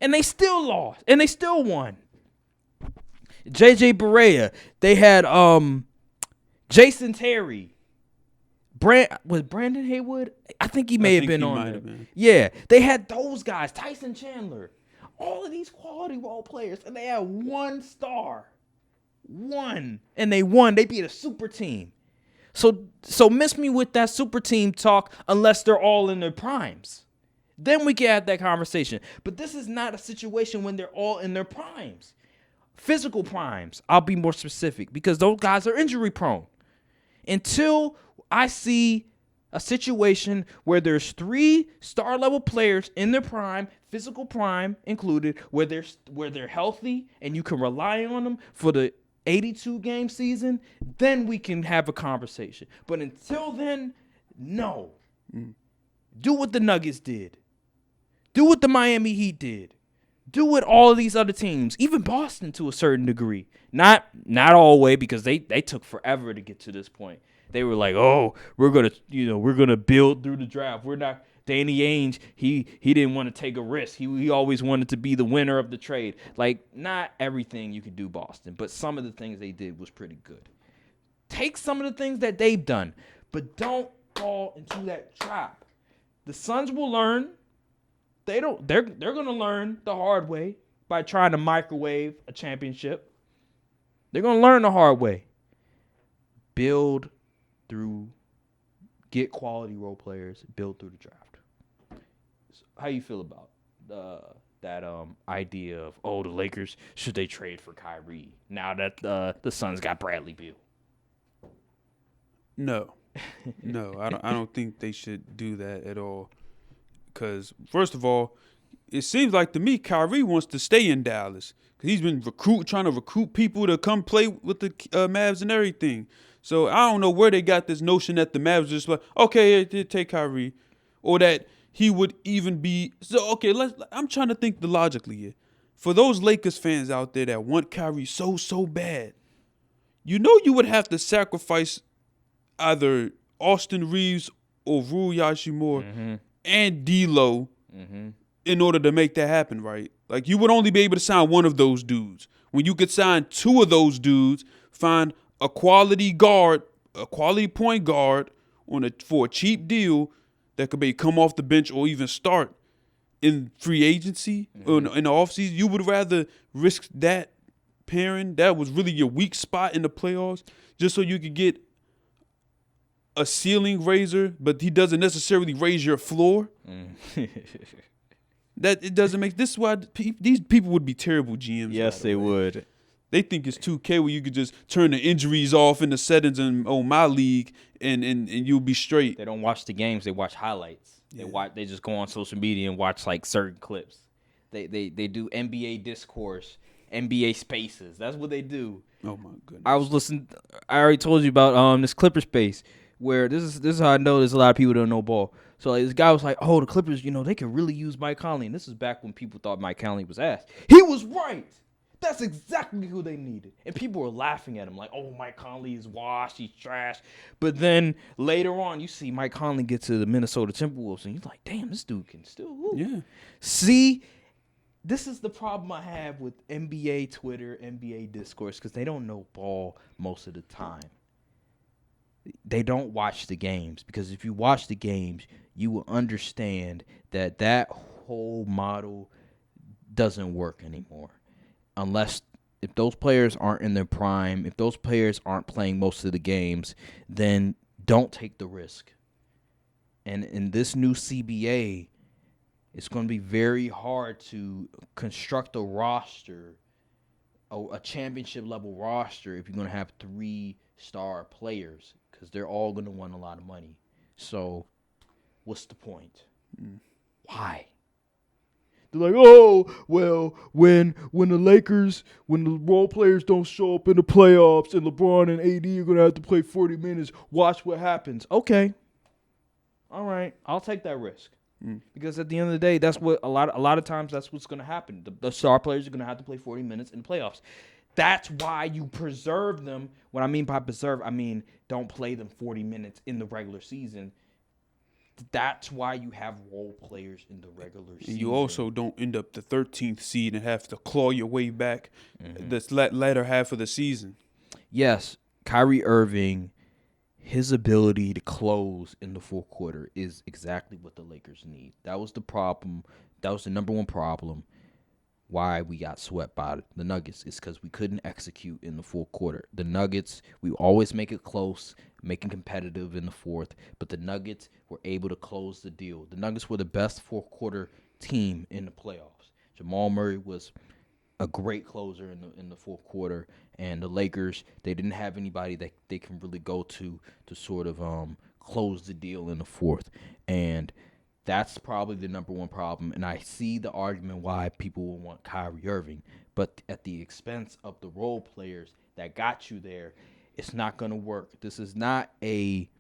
And they still lost. And they still won. JJ Barea, they had Jason Terry. Was Brandon Haywood? I think he may have been on there. Yeah, they had those guys. Tyson Chandler. All of these quality role players, and they had 1 star. 1. And they won. They beat a super team. So miss me with that super team talk unless they're all in their primes. Then we can have that conversation. But this is not a situation when they're all in their primes. physical primes. I'll be more specific because those guys are injury prone. Until I see a situation where there's 3 star level players in their prime, physical prime included, where they're healthy and you can rely on them for the 82 game season, then we can have a conversation. But until then, no. Do what the Nuggets did. Do what the Miami Heat did. Do what all of these other teams, even Boston to a certain degree. Not all the way, because they took forever to get to this point. They were like, "Oh, we're gonna build through the draft. We're not." Danny Ainge, he didn't want to take a risk. He always wanted to be the winner of the trade. Like, not everything you could do, Boston, but some of the things they did was pretty good. Take some of the things that they've done, but don't fall into that trap. The Suns will learn. They're gonna learn the hard way by trying to microwave a championship. They're gonna learn the hard way. Build through, get quality role players, build through the draft. So how you feel about that idea of, the Lakers, should they trade for Kyrie now that the Suns got Bradley Beal? No, I don't think they should do that at all. Because first of all, it seems like to me Kyrie wants to stay in Dallas because he's been trying to recruit people to come play with the Mavs and everything. So I don't know where they got this notion that the Mavs just like, okay, take Kyrie, or that he would even be. So okay, I'm trying to think logically here. For those Lakers fans out there that want Kyrie so bad, you would have to sacrifice either Austin Reeves or Rui Hachimura and D'Lo in order to make that happen, right? Like, you would only be able to sign one of those dudes. When you could sign 2 of those dudes, find a quality guard, a quality point guard for a cheap deal that could maybe come off the bench or even start in free agency or in the offseason, you would rather risk that pairing that was really your weak spot in the playoffs just so you could get a ceiling raiser, but he doesn't necessarily raise your floor. That it doesn't make. This is why these people would be terrible GMs. Yes, they would. They think it's 2K where you could just turn the injuries off in the settings and my league and you'll be straight. They don't watch the games. They watch highlights. They just go on social media and watch like certain clips. They do NBA discourse, NBA spaces. That's what they do. Oh my goodness. I was listening. I already told you about this Clipper space where this is how I know there's a lot of people that don't know ball. So like, this guy was like, "Oh, the Clippers, they could really use Mike Conley." And this is back when people thought Mike Conley was ass. He was right. That's exactly who they needed. And people were laughing at him like, "Oh, Mike Conley is washed. He's trash." But then later on, you see Mike Conley get to the Minnesota Timberwolves, and you're like, "Damn, this dude can still hoop." Yeah. See, this is the problem I have with NBA Twitter, NBA discourse, because they don't know ball most of the time. They don't watch the games, because if you watch the games, you will understand that whole model doesn't work anymore. If those players aren't in their prime, if those players aren't playing most of the games, then don't take the risk. And in this new CBA, it's going to be very hard to construct a roster, a championship level roster, if you're going to have 3-star players, because they're all going to want a lot of money. So what's the point? Why? They're like, "Oh, well, when the role players don't show up in the playoffs and LeBron and AD are going to have to play 40 minutes, watch what happens." Okay. All right. I'll take that risk. Because at the end of the day, that's what a lot of times that's what's going to happen. The star players are going to have to play 40 minutes in the playoffs. That's why you preserve them. What I mean by preserve, I mean don't play them 40 minutes in the regular season. That's why you have role players in the regular season. And you also don't end up the 13th seed and have to claw your way back this latter half of the season. Yes, Kyrie Irving, his ability to close in the fourth quarter is exactly what the Lakers need. That was the problem. That was the number one problem why we got swept by the Nuggets, is because we couldn't execute in the fourth quarter. The Nuggets, we always make it close, making competitive in the fourth, but the Nuggets were able to close the deal. The Nuggets were the best fourth quarter team in the playoffs. Jamal Murray was a great closer in the fourth quarter, and the Lakers, they didn't have anybody that they can really go to sort of close the deal in the fourth, and that's probably the number one problem. And I see the argument why people will want Kyrie Irving, but at the expense of the role players that got you there, it's not going to work. This is not a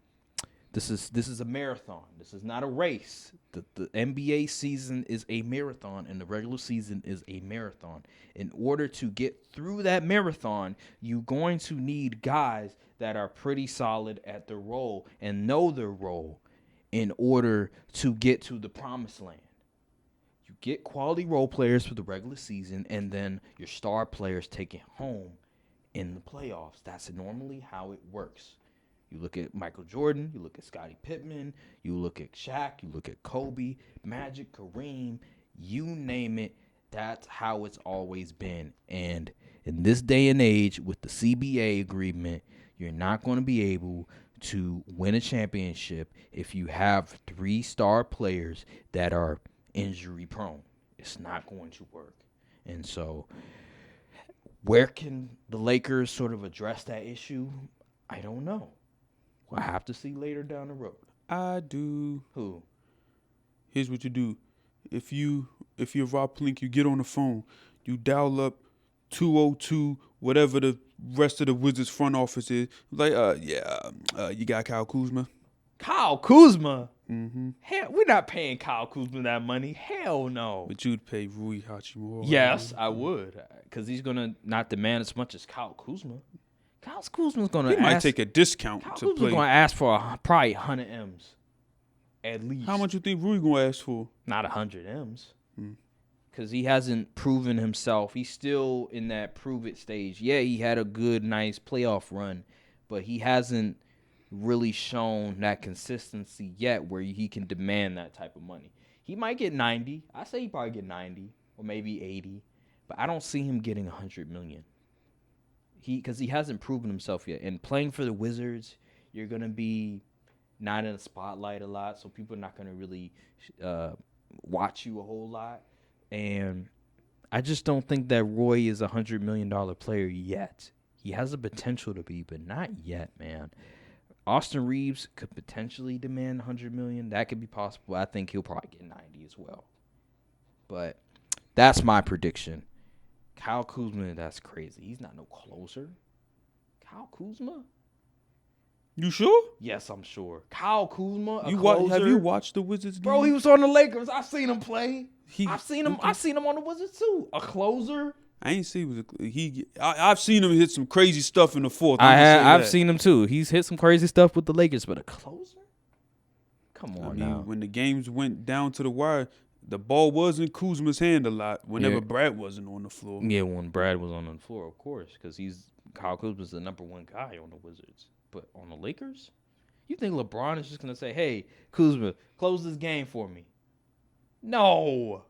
This is a marathon. This is not a race. The NBA season is a marathon, and the regular season is a marathon. In order to get through that marathon, you're going to need guys that are pretty solid at their role and know their role in order to get to the promised land. You get quality role players for the regular season, and then your star players take it home in the playoffs. That's normally how it works. You look at Michael Jordan, you look at Scottie Pippen, you look at Shaq, you look at Kobe, Magic, Kareem, you name it. That's how it's always been. And in this day and age, with the CBA agreement, you're not going to be able to win a championship if you have 3-star players that are injury prone. It's not going to work. And so where can the Lakers sort of address that issue? I don't know. We'll have to see later down the road. I do. Who? Here's what you do. If you're Rob Pelinka, you get on the phone, you dial up 202, whatever the rest of the Wizards front office is. Like, you got Kyle Kuzma. Kyle Kuzma? Mm-hmm. Hell, we're not paying Kyle Kuzma that money. Hell no. But you'd pay Rui Hachimura. Yes, I would. Because he's going to not demand as much as Kyle Kuzma. Kyle Kuzma's going to He might take a discount Kyle to Kuzma's play. going to ask for probably 100 M's. At least. How much you think Rui going to ask for? Not 100 M's. Because he hasn't proven himself. He's still in that prove-it stage. Yeah, he had a good, nice playoff run, but he hasn't really shown that consistency yet where he can demand that type of money. He might get 90. I say he probably get 90 or maybe 80, but I don't see him getting 100 million. Because he hasn't proven himself yet. And playing for the Wizards, you're going to be not in the spotlight a lot, so people are not going to really watch you a whole lot. And I just don't think that Roy is a $100 million player yet. He has the potential to be, but not yet, man. Austin Reeves could potentially demand $100 million. That could be possible. I think he'll probably get 90 as well. But that's my prediction. Kyle Kuzma, that's crazy. He's not no closer. Kyle Kuzma? You sure? Yes, I'm sure. Kyle Kuzma, a Have closer? you watched the Wizards game? Bro, he was on the Lakers. I've seen him play. I've seen him on the Wizards too. A closer? I ain't see I've seen him hit some crazy stuff in the fourth. I've seen him too. He's hit some crazy stuff with the Lakers, but a closer? Come on now. When the games went down to the wire, the ball was in Kuzma's hand a lot whenever Brad wasn't on the floor. Yeah, when Brad was on the floor, of course, because Kyle Kuzma's the number one guy on the Wizards. But on the Lakers, you think LeBron is just gonna say, "Hey, Kuzma, close this game for me"? No.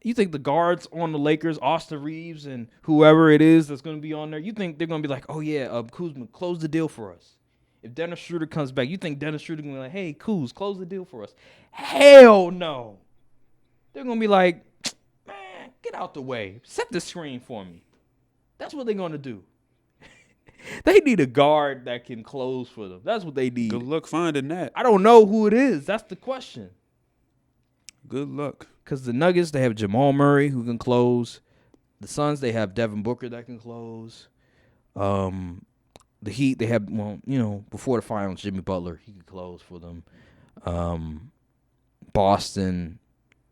You think the guards on the Lakers, Austin Reeves and whoever it is that's going to be on there, you think they're going to be like, oh, yeah, Kuzma, close the deal for us? If Dennis Schroeder comes back, you think Dennis Schroeder going to be like, hey, Kuz, close the deal for us? Hell no. They're going to be like, man, get out the way. Set the screen for me. That's what they're going to do. They need a guard that can close for them. That's what they need. Good luck finding that. I don't know who it is. That's the question. Good luck. Because the Nuggets, they have Jamal Murray who can close. The Suns, they have Devin Booker that can close. The Heat, they have, before the finals, Jimmy Butler, he could close for them. Boston,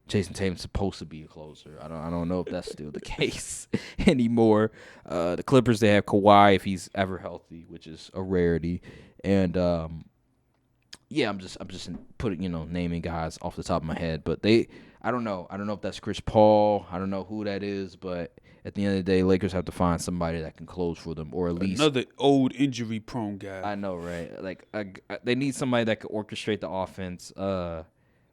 Jason Tatum's supposed to be a closer. I don't know if that's still the case anymore. The Clippers, they have Kawhi if he's ever healthy, which is a rarity. And I'm just putting naming guys off the top of my head, but I don't know if that's Chris Paul. I don't know who that is, but at the end of the day, Lakers have to find somebody that can close for them, or at least another old injury prone guy. I know, right? Like they need somebody that can orchestrate the offense.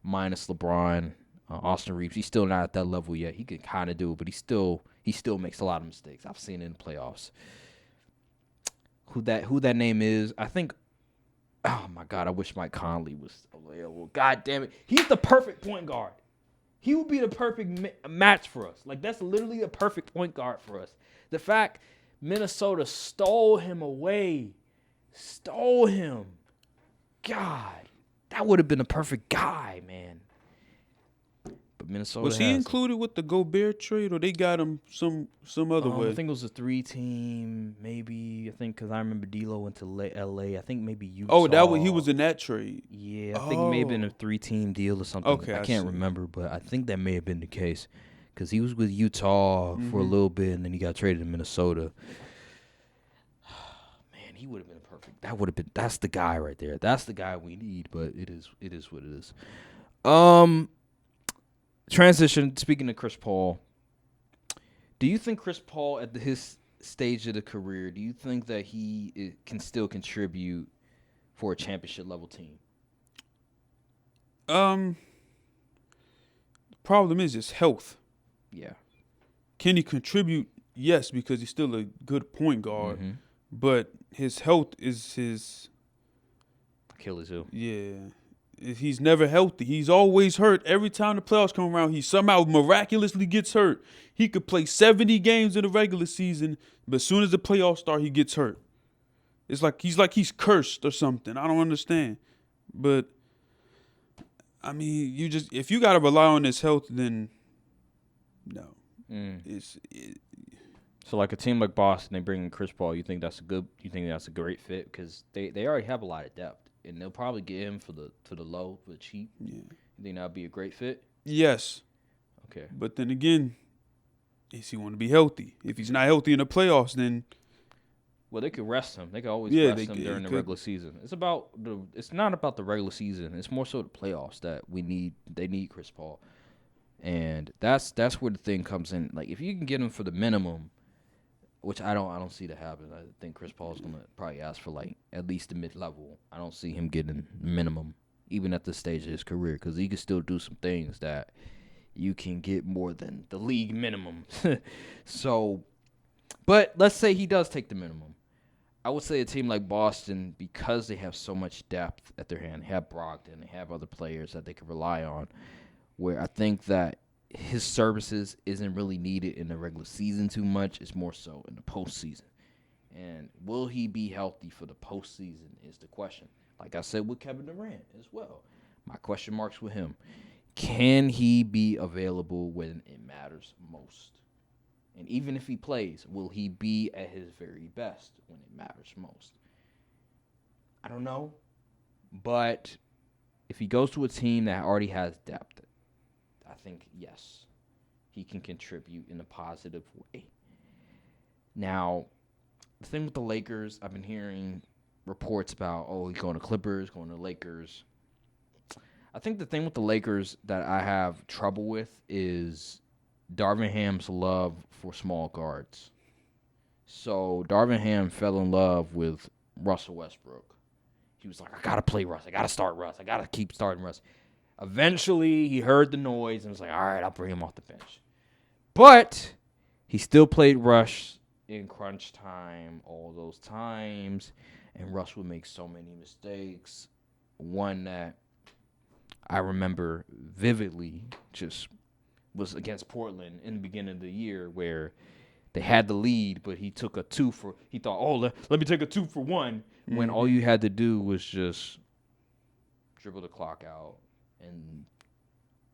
Minus LeBron, Austin Reeves, he's still not at that level yet. He can kind of do it, but he still makes a lot of mistakes. I've seen it in the playoffs. Who that name is? I think. Oh my God! I wish Mike Conley was available. God damn it! He's the perfect point guard. He would be the perfect match for us. Like, that's literally a perfect point guard for us. The fact Minnesota stole him away. Stole him. God, that would have been a perfect guy, man. But Minnesota Was he included with the Gobert trade, or they got him some other way? I think it was a 3-team, maybe. I think because I remember D'Lo went to L.A. I think maybe Utah. Oh, he was in that trade. Yeah, I think it may have been a 3-team deal or something. Okay, I I can't see. remember, but I think that may have been the case because he was with Utah for a little bit, and then he got traded to Minnesota. Man, he would have been perfect. That would have been. That's the guy right there. That's the guy we need. But it is what it is. Transition. Speaking of Chris Paul, do you think Chris Paul at his stage of the career, do you think that he can still contribute for a championship level team? The problem is his health. Yeah. Can he contribute? Yes, because he's still a good point guard. Mm-hmm. But his health is his Achilles heel. Yeah. He's never healthy. He's always hurt. Every time the playoffs come around, he somehow miraculously gets hurt. He could play 70 games in the regular season, but as soon as the playoffs start, he gets hurt. It's like he's cursed or something. I don't understand. But I mean, if you gotta rely on his health, then no. So like a team like Boston, they bring in Chris Paul. You think that's a great fit because they already have a lot of depth, and they'll probably get him for the cheap. Yeah. You think that'd be a great fit? Yes. Okay. But then again, is he want to be healthy? If he's not healthy in the playoffs, then they could rest him. They could always rest him during the regular season. It's not about the regular season. It's more so the playoffs that we need. They need Chris Paul, and that's where the thing comes in. Like if you can get him for the minimum, which I don't see that happen. I think Chris Paul's gonna probably ask for like at least the mid-level. I don't see him getting minimum even at this stage of his career because he can still do some things that you can get more than the league minimum. So, but let's say he does take the minimum. I would say a team like Boston, because they have so much depth at their hand, they have Brogdon, they have other players that they can rely on, where I think that his services isn't really needed in the regular season too much. It's more so in the postseason. And will he be healthy for the postseason is the question. Like I said with Kevin Durant as well. My question marks with him. Can he be available when it matters most? And even if he plays, will he be at his very best when it matters most? I don't know. But if he goes to a team that already has depth, I think, yes, he can contribute in a positive way. Now, the thing with the Lakers, I've been hearing reports about, he's going to Clippers, going to Lakers. I think the thing with the Lakers that I have trouble with is Darvin Ham's love for small guards. So Darvin Ham fell in love with Russell Westbrook. He was like, I got to play Russ. I got to start Russ. I got to keep starting Russ. Eventually, he heard the noise and was like, all right, I'll bring him off the bench. But he still played Russ in crunch time all those times. And Russ would make so many mistakes. One that I remember vividly just was against Portland in the beginning of the year where they had the lead, but he took he thought, let me take a 2-for-1, when all you had to do was just dribble the clock out and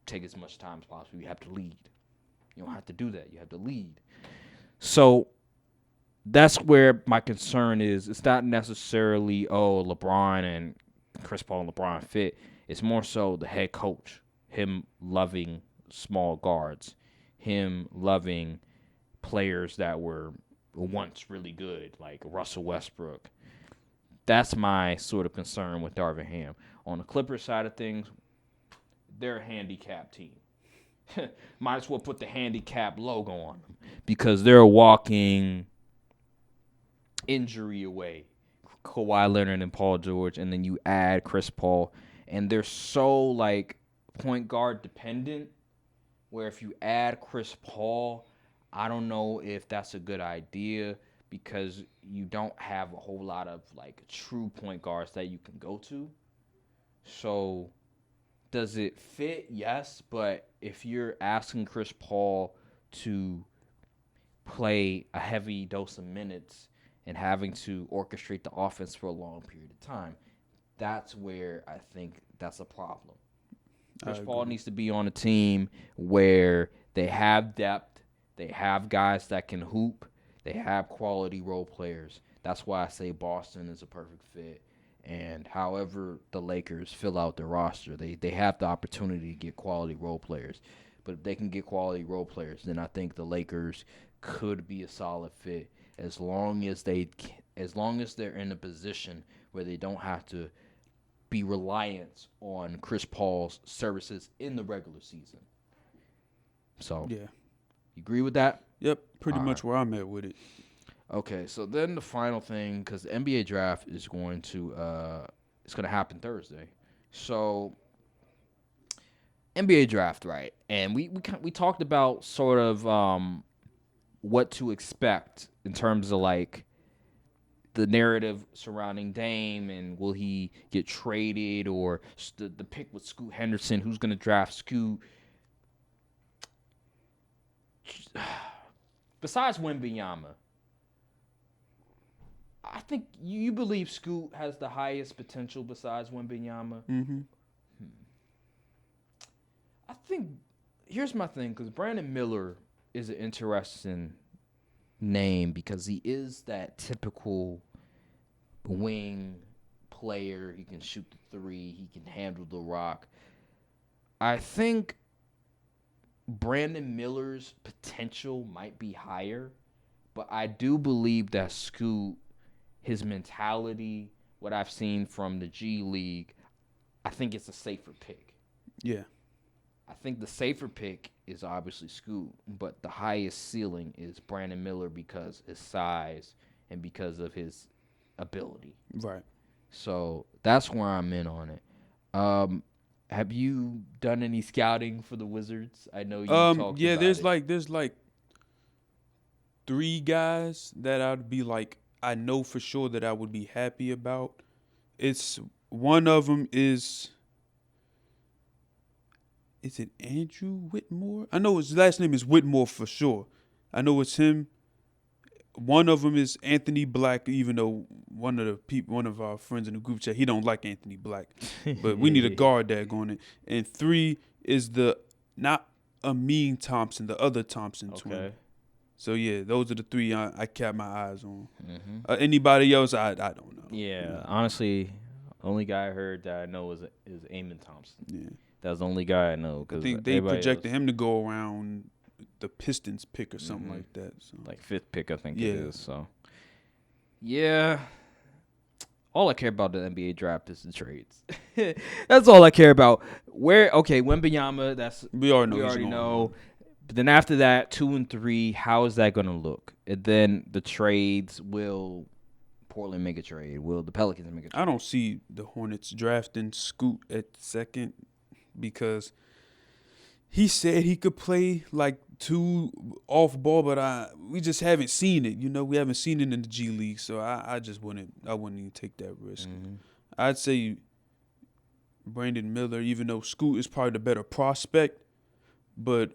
take as much time as possible. You have to lead. You don't have to do that. You have to lead. So that's where my concern is. It's not necessarily, LeBron and Chris Paul and LeBron fit. It's more so the head coach, him loving small guards, him loving players that were once really good, like Russell Westbrook. That's my sort of concern with Darvin Ham. On the Clippers side of things, they're a handicap team. Might as well put the handicap logo on them because they're a walking injury away. Kawhi Leonard and Paul George, and then you add Chris Paul, and they're so like point guard dependent where if you add Chris Paul, I don't know if that's a good idea because you don't have a whole lot of like true point guards that you can go to. So Does it fit? Yes, but if you're asking Chris Paul to play a heavy dose of minutes and having to orchestrate the offense for a long period of time, that's where I think that's a problem. Chris Paul needs to be on a team where they have depth, they have guys that can hoop, they have quality role players. That's why I say Boston is a perfect fit. And however the Lakers fill out their roster, they have the opportunity to get quality role players. But if they can get quality role players, then I think the Lakers could be a solid fit as long as they're in a position where they don't have to be reliant on Chris Paul's services in the regular season. So, Yeah. You agree with that? Yep, pretty much where I'm at with it. Okay, so then the final thing, because the NBA draft is going to happen Thursday. So NBA draft, right? And we talked about sort of what to expect in terms of like the narrative surrounding Dame and will he get traded or the pick with Scoot Henderson, who's going to draft Scoot. Besides Wembanyama, I think you believe Scoot has the highest potential besides Wembanyama. Mm-hmm. I think here's my thing, because Brandon Miller is an interesting name because he is that typical wing player. He can shoot the three. He can handle the rock. I think Brandon Miller's potential might be higher, but I do believe that Scoot, his mentality, what I've seen from the G League, I think it's a safer pick. Yeah. I think the safer pick is obviously Scoot, but the highest ceiling is Brandon Miller because his size and because of his ability. Right. So that's where I'm in on it. Have you done any scouting for the Wizards? I know you talked yeah, about there's like 3 guys that I'd be like, I know for sure that I would be happy about. It's one of them is it Andrew Whitmore? I know his last name is Whitmore for sure. I know it's him. One of them is Anthony Black, even though one of our friends in the group chat, he don't like Anthony Black. But we need a guard that on it. And 3 is not Amin Thompson, the other Thompson twin. So, yeah, those are the 3 I kept my eyes on. Mm-hmm. Anybody else, I don't know. Yeah, honestly, only guy I heard that I know is Amin Thompson. Yeah. That's the only guy I know. I think they projected him to go around the Pistons pick or something like that. So. Like 5th pick, I think it is. So, yeah. All I care about the NBA draft is the trades. That's all I care about. Wembanyama, we already know. But then after that, 2 and 3, how is that going to look? And then the trades, will Portland make a trade? Will the Pelicans make a trade? I don't see the Hornets drafting Scoot at 2nd because he said he could play like 2 off ball, but we just haven't seen it. We haven't seen it in the G League, so I wouldn't even take that risk. Mm-hmm. I'd say Brandon Miller, even though Scoot is probably the better prospect, but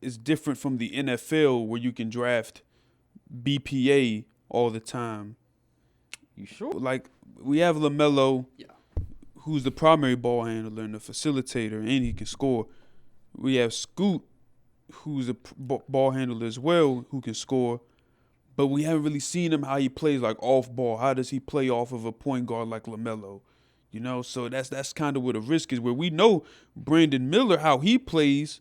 it's different from the NFL where you can draft BPA all the time. You sure? Like, we have LaMelo, who's the primary ball handler and the facilitator, and he can score. We have Scoot, who's a ball handler as well, who can score. But we haven't really seen him how he plays like off ball. How does he play off of a point guard like LaMelo? So that's kind of where the risk is, where we know Brandon Miller, how he plays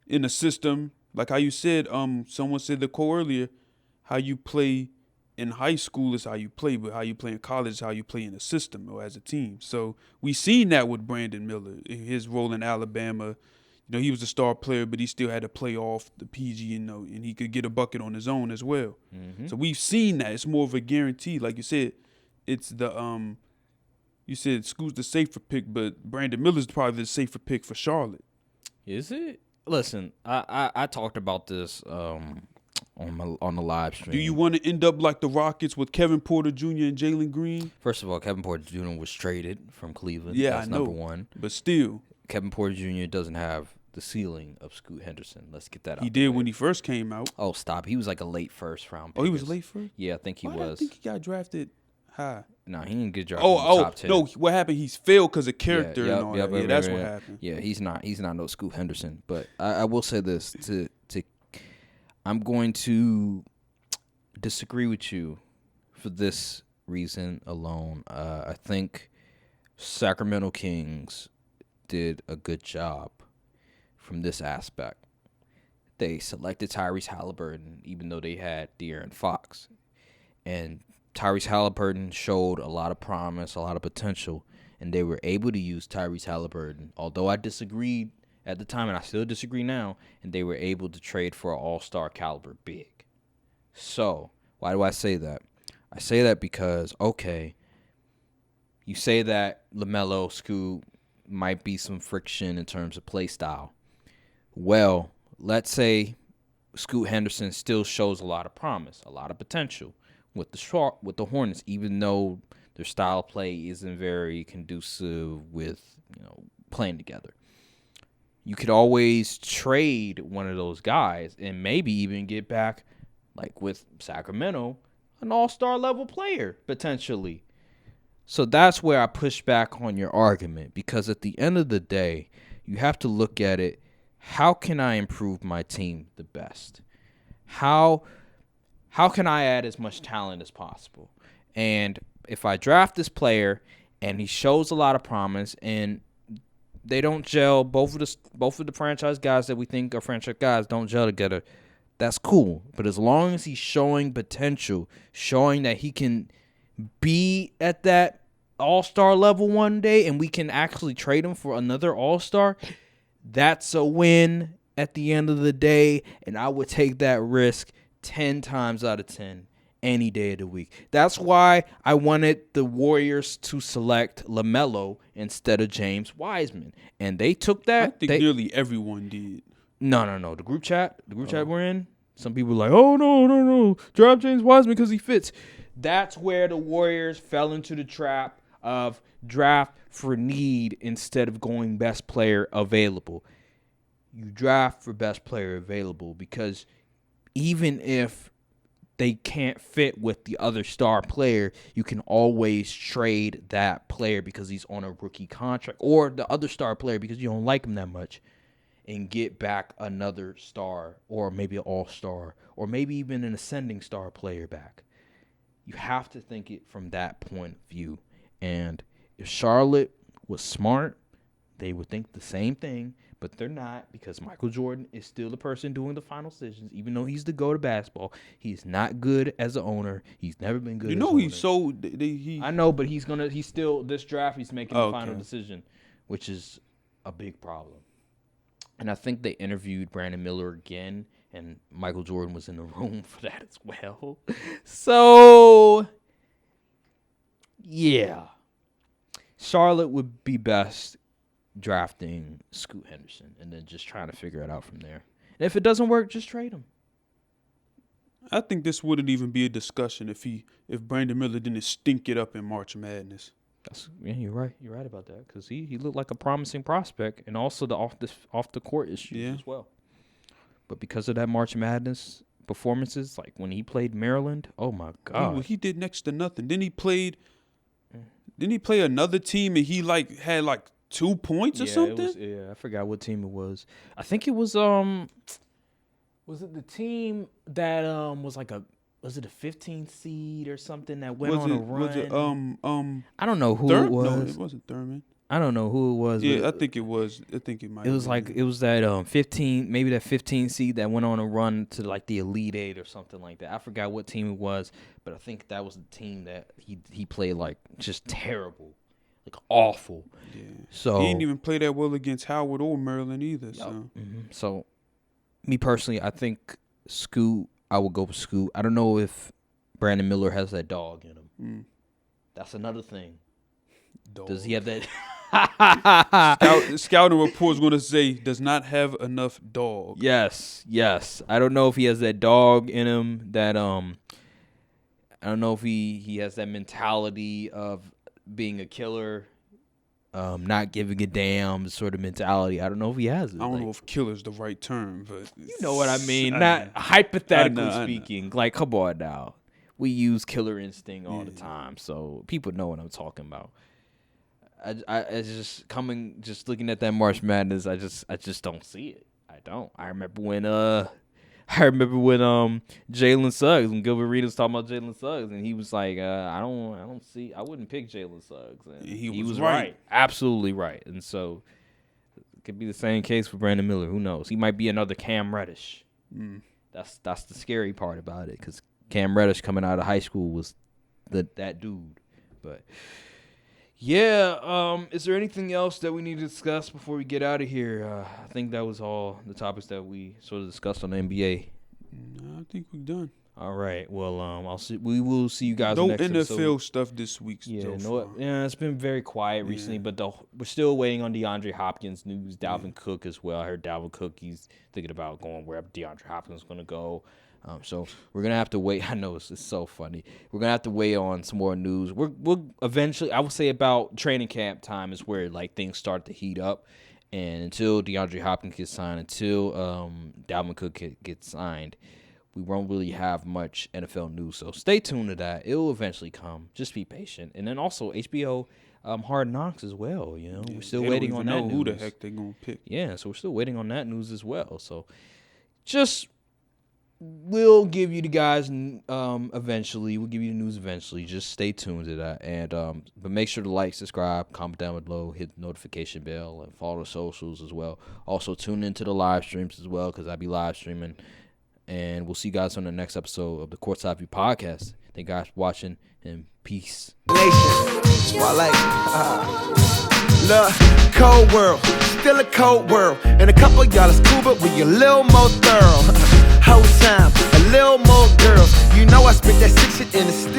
in a system, like how you said, someone said the quote earlier, how you play in high school is how you play, but how you play in college is how you play in a system or as a team. So we seen that with Brandon Miller, his role in Alabama. He was a star player, but he still had to play off the PG, and he could get a bucket on his own as well. Mm-hmm. So we've seen that. It's more of a guarantee. Like you said, it's you said Scoot's the safer pick, but Brandon Miller's probably the safer pick for Charlotte. Is it? Listen, I talked about this on on the live stream. Do you want to end up like the Rockets with Kevin Porter Jr. and Jalen Green? First of all, Kevin Porter Jr. was traded from Cleveland. Yeah, That's I know. number one. But still, Kevin Porter Jr. doesn't have the ceiling of Scoot Henderson. Let's get that out. he did when he first came out. Oh, stop. He was like a late first round pick. Oh, he was late first? Yeah, I think he Why was. did I think he got drafted high? No, he didn't get drafted in the top 10. No, what happened? He's failed because of character Yeah, and all that. Yeah, that's what happened. Yeah, he's not no Scoot Henderson. But I will say this I'm going to disagree with you for this reason alone. I think Sacramento Kings did a good job from this aspect. They selected Tyrese Halliburton even though they had De'Aaron Fox. And Tyrese Halliburton showed a lot of promise, a lot of potential, and they were able to use Tyrese Halliburton. Although I disagreed at the time, and I still disagree now, and they were able to trade for an all-star caliber big. So, why do I say that? I say that because, okay, you say that LaMelo, Scoot, might be some friction in terms of play style. Well, let's say Scoot Henderson still shows a lot of promise, a lot of potential with the Hornets, even though their style of play isn't very conducive with, playing together. You could always trade one of those guys and maybe even get back, like with Sacramento, an all-star level player, potentially. So that's where I push back on your argument, because at the end of the day, you have to look at it, how can I improve my team the best? How can I add as much talent as possible? And if I draft this player and he shows a lot of promise and they don't gel, both of the franchise guys that we think are franchise guys don't gel together, that's cool. But as long as he's showing potential, showing that he can be at that all-star level one day and we can actually trade him for another all-star, that's a win at the end of the day, and I would take that risk 10 times out of 10 any day of the week. That's why I wanted the Warriors to select LaMelo instead of James Wiseman. And they took that. I think nearly everyone did. No. The group chat we're in, some people were like, oh, no. Draft James Wiseman because he fits. That's where the Warriors fell into the trap of draft for need instead of going best player available. You draft for best player available because even if they can't fit with the other star player, you can always trade that player because he's on a rookie contract, or the other star player because you don't like him that much, and get back another star, or maybe an all-star, or maybe even an ascending star player back. You have to think it from that point of view. And if Charlotte was smart, they would think the same thing, but they're not, because Michael Jordan is still the person doing the final decisions. Even though he's the GOAT of basketball, he's not good as an owner. He's never been good. He's so. I know, but he's still this draft. He's making the final decision, which is a big problem. And I think they interviewed Brandon Miller again, and Michael Jordan was in the room for that as well. So, yeah, Charlotte would be best drafting Scoot Henderson and then just trying to figure it out from there. And if it doesn't work, just trade him. I think this wouldn't even be a discussion if Brandon Miller didn't stink it up in March Madness. You're right. You're right about that, because he looked like a promising prospect, and also the off the court issues as well. But because of that March Madness performances, like when he played Maryland, oh my God, he did next to nothing. Then he played another team and he had 2 points or something? I forgot what team it was. I think it was was it the team that was it a 15th seed or something that went on a run? Was it I don't know who it was. No, it wasn't Thurman. I don't know who it was. Yeah, I think it was. I think it might. It was that 15, maybe that 15 seed that went on a run to the Elite Eight or something like that. I forgot what team it was, but I think that was the team that he played just terrible. Awful. Yeah. So he didn't even play that well against Howard or Maryland either. Yep. So. Mm-hmm. So, me personally, I think Scoot. I would go with Scoot. I don't know if Brandon Miller has that dog in him. That's another thing. Dog. Does he have that? Scouting report's going to say does not have enough dog. Yes. I don't know if he has that dog in him. That I don't know if he has that mentality of being a killer, not giving a damn sort of mentality. I don't know if he has it. I don't know if killer's the right term, but you know what I mean. Not hypothetically speaking. Like, come on now. We use killer instinct all the time, so people know what I'm talking about. I just looking at that March Madness. I just don't see it. I don't. I remember when Jalen Suggs, when Gilbert Arenas talking about Jalen Suggs, and he was like, I wouldn't pick Jalen Suggs, and he was right, absolutely right. And so it could be the same case for Brandon Miller. Who knows? He might be another Cam Reddish. That's the scary part about it, because Cam Reddish coming out of high school was that dude. But yeah, is there anything else that we need to discuss before we get out of here? I think that was all the topics that we sort of discussed on the NBA. I think we're done. All right. Well, we will see you guys. No next NFL episode. stuff this week. It's been very quiet recently, but we're still waiting on DeAndre Hopkins news. Dalvin Cook as well. I heard Dalvin Cook, he's thinking about going wherever DeAndre Hopkins is going to go. So we're gonna have to wait. I know it's so funny. We're gonna have to wait on some more news. We'll eventually. I would say about training camp time is where like things start to heat up. And until DeAndre Hopkins gets signed, until Dalvin Cook gets signed, we won't really have much NFL news. So stay tuned to that. It will eventually come. Just be patient. And then also HBO Hard Knocks as well. You know, we're still waiting on that news. Who the heck they gonna pick? Yeah, so we're still waiting on that news as well. So just. We'll give you the guys eventually. We'll give you the news eventually. Just stay tuned to that. And but make sure to like, subscribe, comment down below, hit the notification bell, and follow the socials as well. Also tune into the live streams as well, because I'll be live streaming. And we'll see you guys on the next episode of the Courtside View Podcast. Thank you guys for watching, and peace. Look, cold world, still a cold world. And a couple of y'all is cool, but we a little more thorough. Whole time, a little more girls. You know I spit that sick shit in the still.